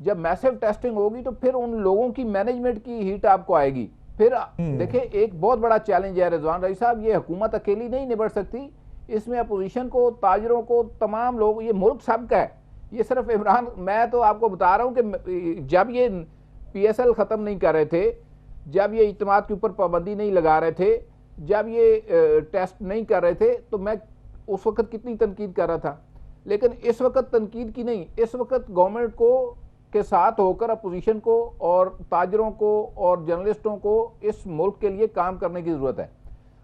جب میسو ٹیسٹنگ ہوگی تو پھر ان لوگوں کی مینجمنٹ کی ہیٹ آپ کو آئے گی. پھر دیکھیں ایک بہت بڑا چیلنج ہے رضوان رئی صاحب، یہ حکومت اکیلی نہیں نبٹ سکتی، اس میں اپوزیشن کو، تاجروں کو، تمام لوگ، یہ ملک سب کا ہے. یہ صرف عمران، میں تو آپ کو بتا رہا ہوں کہ جب یہ PSL ختم نہیں کر رہے تھے, جب یہ اجتماعات کے اوپر پابندی نہیں لگا رہے تھے, جب یہ ٹیسٹ نہیں کر رہے تھے, تو میں اس وقت کتنی تنقید کر رہا تھا. لیکن اس وقت تنقید کی نہیں, اس وقت گورنمنٹ کو کے ساتھ ہو کر اپوزیشن کو اور تاجروں کو اور جرنلسٹوں کو اس ملک کے لیے کام کرنے کی ضرورت ہے.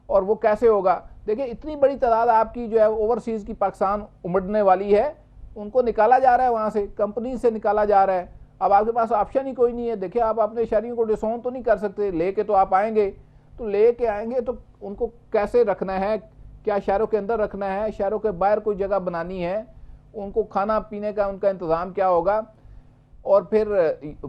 اور وہ کیسے ہوگا؟ دیکھیں اتنی بڑی تعداد آپ کی جو ہے اوورسیز کی پاکستان امڑنے والی ہے, ان کو نکالا جا رہا ہے, وہاں سے کمپنی سے نکالا جا رہا ہے. اب آپ کے پاس آپشن ہی کوئی نہیں ہے. دیکھیں آپ اپنے شہریوں کو ڈسون تو نہیں کر سکتے, لے کے تو آپ آئیں گے, تو لے کے آئیں گے تو ان کو کیسے رکھنا ہے, کیا شہروں کے اندر رکھنا ہے, شہروں کے باہر کوئی جگہ بنانی ہے, ان کو کھانا پینے کا ان کا انتظام کیا ہوگا, اور پھر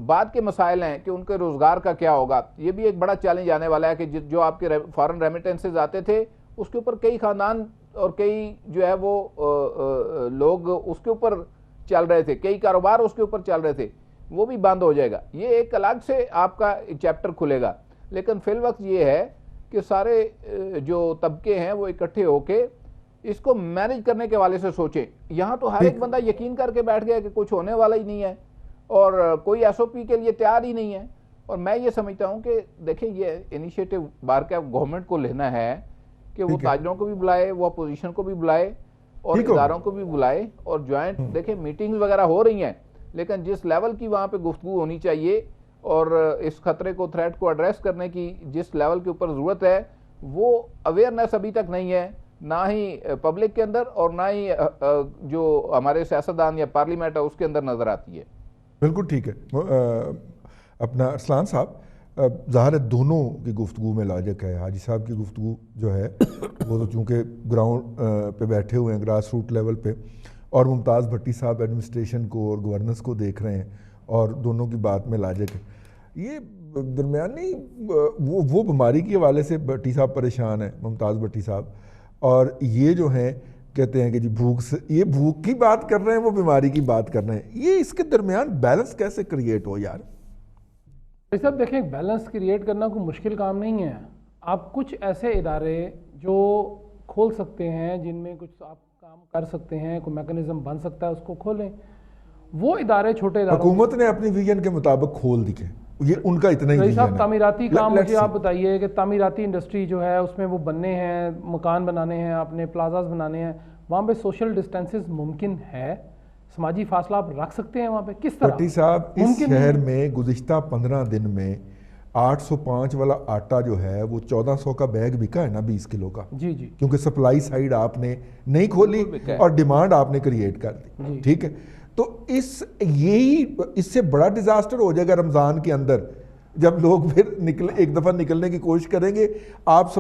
بعد کے مسائل ہیں کہ ان کے روزگار کا کیا ہوگا. یہ بھی ایک بڑا چیلنج آنے والا ہے کہ جو آپ کے فارن ریمیٹنسز آتے تھے اس کے اوپر کئی خاندان اور کئی جو ہے وہ لوگ اس کے اوپر چل رہے تھے, کئی کاروبار اس کے اوپر چل رہے تھے, وہ بھی بند ہو جائے گا. یہ ایک الگ سے آپ کا چیپٹر کھلے گا. لیکن فی الوقت یہ ہے کہ سارے جو طبقے ہیں وہ اکٹھے ہو کے اس کو مینیج کرنے کے حوالے سے سوچیں. یہاں تو ہر ایک بندہ یقین کر کے بیٹھ گیا کہ کچھ ہونے والا ہی نہیں ہے اور کوئی SOP کے لیے تیار ہی نہیں ہے. اور میں یہ سمجھتا ہوں کہ دیکھیں یہ انیشیٹو بار کا گورنمنٹ کو لینا ہے کہ وہ تاجروں کو بھی بلائے, وہ اپوزیشن کو بھی بلائے اور اداروں کو بھی بلائے, اور جوائنٹ دیکھیں میٹنگز وغیرہ ہو رہی ہیں, لیکن جس لیول کی وہاں پہ گفتگو ہونی چاہیے اور اس خطرے کو, تھریٹ کو ایڈریس کرنے کی جس لیول کے اوپر ضرورت ہے, وہ اویئرنیس ابھی تک نہیں ہے, نہ ہی پبلک کے اندر اور نہ ہی جو ہمارے سیاستدان یا پارلیمنٹ ہے اس کے اندر نظر آتی ہے. بالکل ٹھیک ہے. اپنا ارسلان صاحب, ظاہر ہے دونوں کی گفتگو میں لاجک ہے. حاجی صاحب کی گفتگو جو ہے وہ تو چونکہ گراؤنڈ پہ بیٹھے ہوئے ہیں, گراس روٹ لیول پہ, اور ممتاز بھٹی صاحب ایڈمنسٹریشن کو اور گورننس کو دیکھ رہے ہیں, اور دونوں کی بات میں لاجک ہے. یہ درمیانی وہ بیماری کے حوالے سے بھٹی صاحب پریشان ہیں, ممتاز بھٹی صاحب, اور یہ جو ہیں کہتے ہیں کہ جی بھوک سے, یہ بھوک کی بات کر رہے ہیں, وہ بیماری کی بات کر رہے ہیں. یہ اس کے درمیان بیلنس کیسے کریٹ ہو یار؟ صاحب دیکھیں, بیلنس کریٹ کرنا کوئی مشکل کام نہیں ہے. آپ کچھ ایسے ادارے جو کھول سکتے ہیں, جن میں کچھ آپ کام کر سکتے ہیں, کوئی میکانزم بن سکتا ہے, اس کو کھولیں. وہ ادارے چھوٹے اداروں, حکومت نے اپنی ویژن کے مطابق کھول دیے, یہ ان کا اتنا ہی ویژن ہے. تعمیراتی کام مجھے آپ بتائیے کہ تعمیراتی انڈسٹری جو ہے اس میں وہ بننے ہیں, مکان بنانے ہیں, اپنے پلازاز بنانے ہیں, وہاں پہ سوشل ڈسٹینسز ممکن ہے, سماجی فاصلہ آپ رکھ سکتے ہیں وہاں پہ, کس طرح؟ بھٹی صاحب, اس شہر میں گزشتہ 15 دن میں 805 والا آٹا جو ہے وہ 1400 کا بیگ بکا ہے نا, 20 کلو کا. جی جی, کیونکہ سپلائی سائیڈ آپ نے نہیں کھولی اور ڈیمانڈ آپ نے کریٹ کر دی. ٹھیک ہے, تو اس سے بڑا ڈیزاسٹر ہو جائے گا رمضان کے اندر, جب لوگ پھر ایک دفعہ نکلنے کی کوشش کریں گے. آپ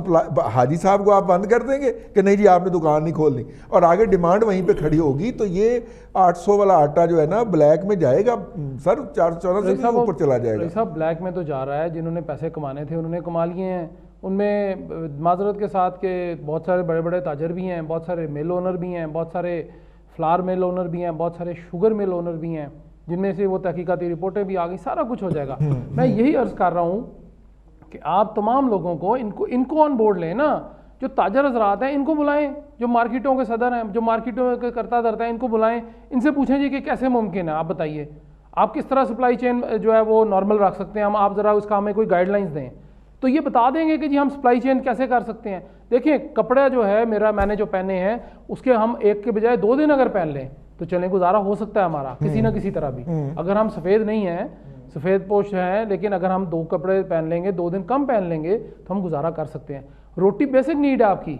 حاجی صاحب کو آپ بند کر دیں گے کہ نہیں جی آپ نے دکان نہیں کھولنی, اور آگے ڈیمانڈ وہیں پہ کھڑی ہوگی, تو یہ 800 والا آٹا جو ہے نا بلیک میں جائے گا سر, 414 سے بھی اوپر چلا جائے گا. صاحب بلیک میں تو جا رہا ہے, جنہوں نے پیسے کمانے تھے انہوں نے کما لیے ہیں. ان میں معذرت کے ساتھ کہ بہت سارے بڑے بڑے تاجر بھی ہیں, بہت سارے مل اونر بھی ہیں, بہت سارے فلار مل اونر بھی ہیں, بہت سارے شوگر مل اونر بھی ہیں, جن میں سے وہ تحقیقاتی رپورٹیں بھی آ گئی, سارا کچھ ہو جائے گا. میں یہی عرض کر رہا ہوں کہ آپ تمام لوگوں کو ان کو آن بورڈ لیں نا. جو تاجر حضرات ہیں ان کو بلائیں, جو مارکیٹوں کے صدر ہیں, جو مارکیٹوں کے کرتا دھرتا ہے, ان کو بلائیں, ان سے پوچھیں جی کہ کیسے ممکن ہے, آپ بتائیے آپ کس طرح سپلائی چین جو ہے وہ نارمل رکھ سکتے ہیں. آپ ذرا اس کا ہمیں کوئی گائیڈ لائنز دیں, تو یہ بتا دیں گے کہ جی ہم سپلائی چین کیسے کر سکتے ہیں. دیکھیں کپڑا جو ہے میں نے جو پہنے ہیں اس کے ہم ایک کے بجائے 2 دن اگر پہن لیں تو چلیں, گزارا ہو سکتا ہے ہمارا کسی نہ کسی طرح بھی. اگر ہم سفید نہیں ہیں, سفید پوش ہیں, لیکن اگر ہم 2 کپڑے پہن لیں گے, 2 دن کم پہن لیں گے تو ہم گزارا کر سکتے ہیں. روٹی بیسک نیڈ ہے آپ کی,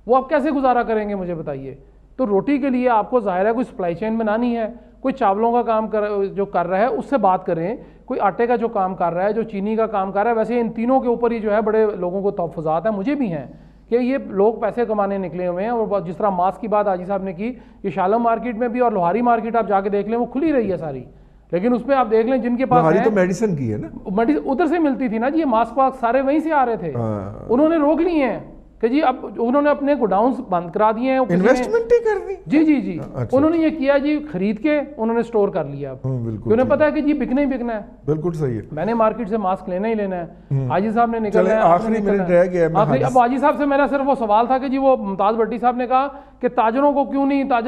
وہ آپ کیسے گزارا کریں گے مجھے بتائیے. تو روٹی کے لیے آپ کو ظاہر ہے کوئی سپلائی چین بنانی ہے. کوئی چاولوں کا کام جو کر رہا ہے اس سے بات کریں, کوئی آٹے کا جو کام کر رہا ہے, جو چینی کا کام کر رہا ہے. ویسے ان تینوں کے اوپر ہی جو ہے بڑے لوگوں کو تحفظات ہیں, مجھے بھی ہیں, کہ یہ لوگ پیسے کمانے نکلے ہوئے ہیں. اور جس طرح ماسک کی بات حاجی صاحب نے کی, یہ شالم مارکیٹ میں بھی اور لوہاری مارکیٹ آپ جا کے دیکھ لیں, وہ کھلی رہی ہے ساری, لیکن اس میں آپ دیکھ لیں جن کے پاس تو میڈیسن کی ہے نا, ادھر سے ملتی تھی نا جی, یہ ماسک واک سارے وہیں سے آ رہے تھے. انہوں نے روک لیے ہیں کہ جی اب انہوں نے اپنے گوڈاؤنز بند کرا دیے ہیں, انویسٹمنٹ ہی کر دی. جی جی جی, انہوں نے یہ کیا جی, خرید کے انہوں نے سٹور کر لیا. انہیں پتا ہے کہ جی بکنا ہی بکنا ہے. بالکل صحیح ہے. میں نے مارکیٹ سے ماسک لینا ہی لینا ہے. حاجی صاحب نے نکلنا ہے, آخری منٹ رہ گیا. اب حاجی صاحب سے میرا صرف وہ سوال تھا کہ جی وہ ممتاز بھٹی صاحب نے کہا کہ تاجر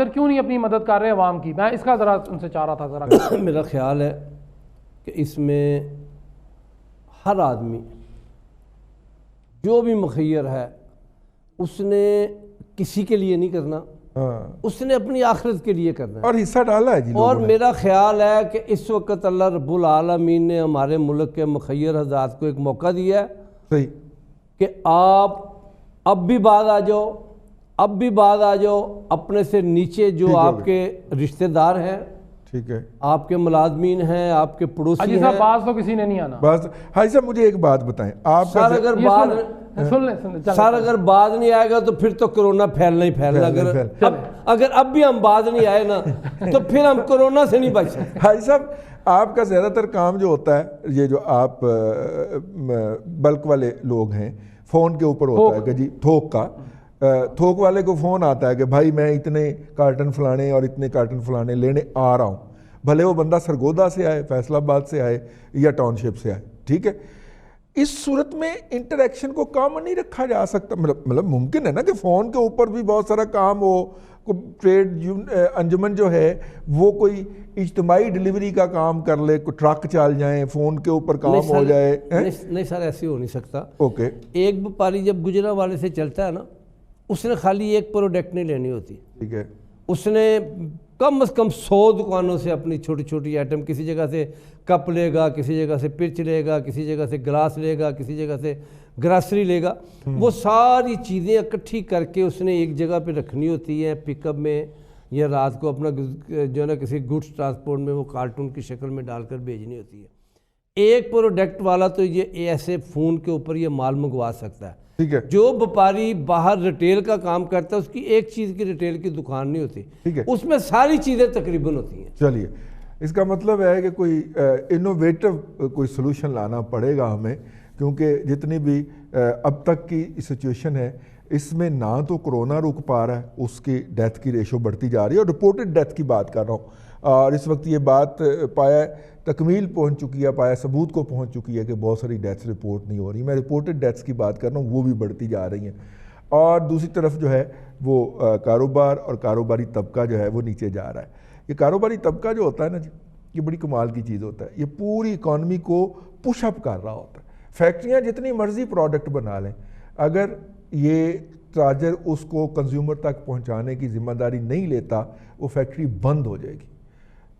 کیوں نہیں اپنی مدد کر رہے عوام کی. میں اس کا ذرا ان سے چاہ رہا تھا ذرا. میرا خیال ہے کہ اس میں ہر آدمی جو بھی مخیر ہے اس نے کسی کے لیے نہیں کرنا، اس نے اپنی آخرت کے لیے کرنا ہے، اور حصہ ڈالا ہے جی اور لوگوں نے۔ میرا خیال ہے کہ اس وقت اللہ رب العالمین نے ہمارے ملک کے مخیر حضرات کو ایک موقع دیا ہے صحیح، کہ آپ اب بھی بعد آ جاؤ، اب بھی بعد آ جاؤ، اپنے سے نیچے جو آپ کے رشتہ دار ہیں، ٹھیک ہے، آپ کے ملازمین ہیں، آپ کے پڑوسی حاجی ہیں، صاحب باز تو کسی نے نہیں آنا۔ بس حاجی صاحب مجھے ایک بات بتائیں، آپ کا سر اگر یہ بعد سن لیں سر اگر بعد نہیں آئے گا تو پھر تو کرونا پھیلنا ہی پھیلنا، اگر اب بھی ہم بعد نہیں آئے نا تو پھر ہم کرونا سے نہیں بچ سکتے۔ حاجی صاحب آپ کا زیادہ تر کام جو ہوتا ہے، یہ جو آپ بلک والے لوگ ہیں، فون کے اوپر ہوتا ہے کہ جی تھوک کا، تھوک والے کو فون آتا ہے کہ بھائی میں اتنے کارٹن فلانے اور اتنے کارٹن فلانے لینے آ رہا ہوں، بھلے وہ بندہ سرگودا سے آئے، فیصل آباد سے آئے یا ٹاؤن شپ سے آئے، ٹھیک ہے۔ اس صورت میں انٹریکشن کو کام نہیں رکھا جا سکتا، مطلب ممکن ہے نا کہ فون کے اوپر بھی بہت سارا کام ہو، ٹریڈ انجمن جو ہے وہ کوئی اجتماعی ڈیلیوری کا کام کر لے، کوئی ٹرک چل جائیں، فون کے اوپر کام ہو جائے۔ نہیں سر ایسے ہو نہیں سکتا۔ اوکے، ایک وپاری جب گجرا والے سے چلتا ہے نا، اس نے خالی ایک پروڈکٹ نہیں لینی ہوتی، ٹھیک ہے، اس نے کم از کم 100 دکانوں سے اپنی چھوٹی چھوٹی آئٹم، کسی جگہ سے کپ لے گا، کسی جگہ سے پرچ لے گا، کسی جگہ سے گلاس لے گا، کسی جگہ سے گراسری لے گا، وہ ساری چیزیں اکٹھی کر کے اس نے ایک جگہ پہ رکھنی ہوتی ہے، پک اپ میں یا رات کو اپنا جو ہے نا کسی گڈس ٹرانسپورٹ میں وہ کارٹون کی شکل میں ڈال کر بھیجنی ہوتی ہے۔ ایک پروڈکٹ والا تو یہ ایسے فون کے اوپر یہ مال منگوا سکتا ہے، ٹھیک ہے، جو وپاری باہر ریٹیل کا کام کرتا ہے اس کی ایک چیز کی ریٹیل کی دکان نہیں ہوتی، ٹھیک ہے، اس میں ساری چیزیں تقریباً ہوتی ہیں۔ چلیے اس کا مطلب ہے کہ کوئی انوویٹو کوئی سلوشن لانا پڑے گا ہمیں، کیونکہ جتنی بھی اب تک کی سچویشن ہے اس میں نہ تو کرونا رک پا رہا ہے، اس کی ڈیتھ کی ریشو بڑھتی جا رہی ہے، اور رپورٹڈ ڈیتھ کی بات کر رہا ہوں، اور اس وقت یہ بات پایا تکمیل پہنچ چکی ہے، پایا ثبوت کو پہنچ چکی ہے کہ بہت ساری ڈیتھس رپورٹ نہیں ہو رہی، میں رپورٹڈ ڈیتھس کی بات کر رہا ہوں، وہ بھی بڑھتی جا رہی ہیں، اور دوسری طرف جو ہے وہ کاروبار اور کاروباری طبقہ جو ہے وہ نیچے جا رہا ہے۔ یہ کاروباری طبقہ جو ہوتا ہے نا جی، یہ بڑی کمال کی چیز ہوتا ہے، یہ پوری اکانومی کو پش اپ کر رہا ہوتا ہے۔ فیکٹریاں جتنی مرضی پروڈکٹ بنا لیں، اگر یہ تاجر اس کو کنزیومر تک پہنچانے کی ذمہ داری نہیں لیتا، وہ فیکٹری بند ہو جائے گی۔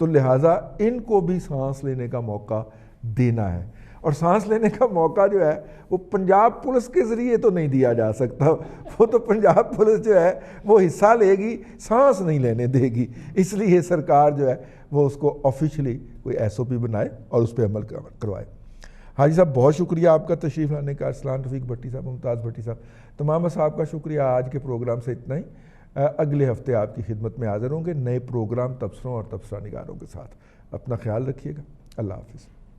تو لہٰذا ان کو بھی سانس لینے کا موقع دینا ہے، اور سانس لینے کا موقع جو ہے وہ پنجاب پولیس کے ذریعے تو نہیں دیا جا سکتا، وہ تو پنجاب پولیس جو ہے وہ حصہ لے گی، سانس نہیں لینے دے گی، اس لیے سرکار جو ہے وہ اس کو آفیشلی کوئی SOP بنائے اور اس پہ عمل کروائے۔ حاجی صاحب بہت شکریہ آپ کا تشریف لانے کا، ارسلان رفیق بھٹی صاحب، ممتاز بھٹی صاحب، تمام اصحاب کا شکریہ۔ آج کے پروگرام سے اتنا ہی، اگلے ہفتے آپ کی خدمت میں حاضر ہوں گے نئے پروگرام، تبصروں اور تبصرہ نگاروں کے ساتھ۔ اپنا خیال رکھیے گا، اللہ حافظ۔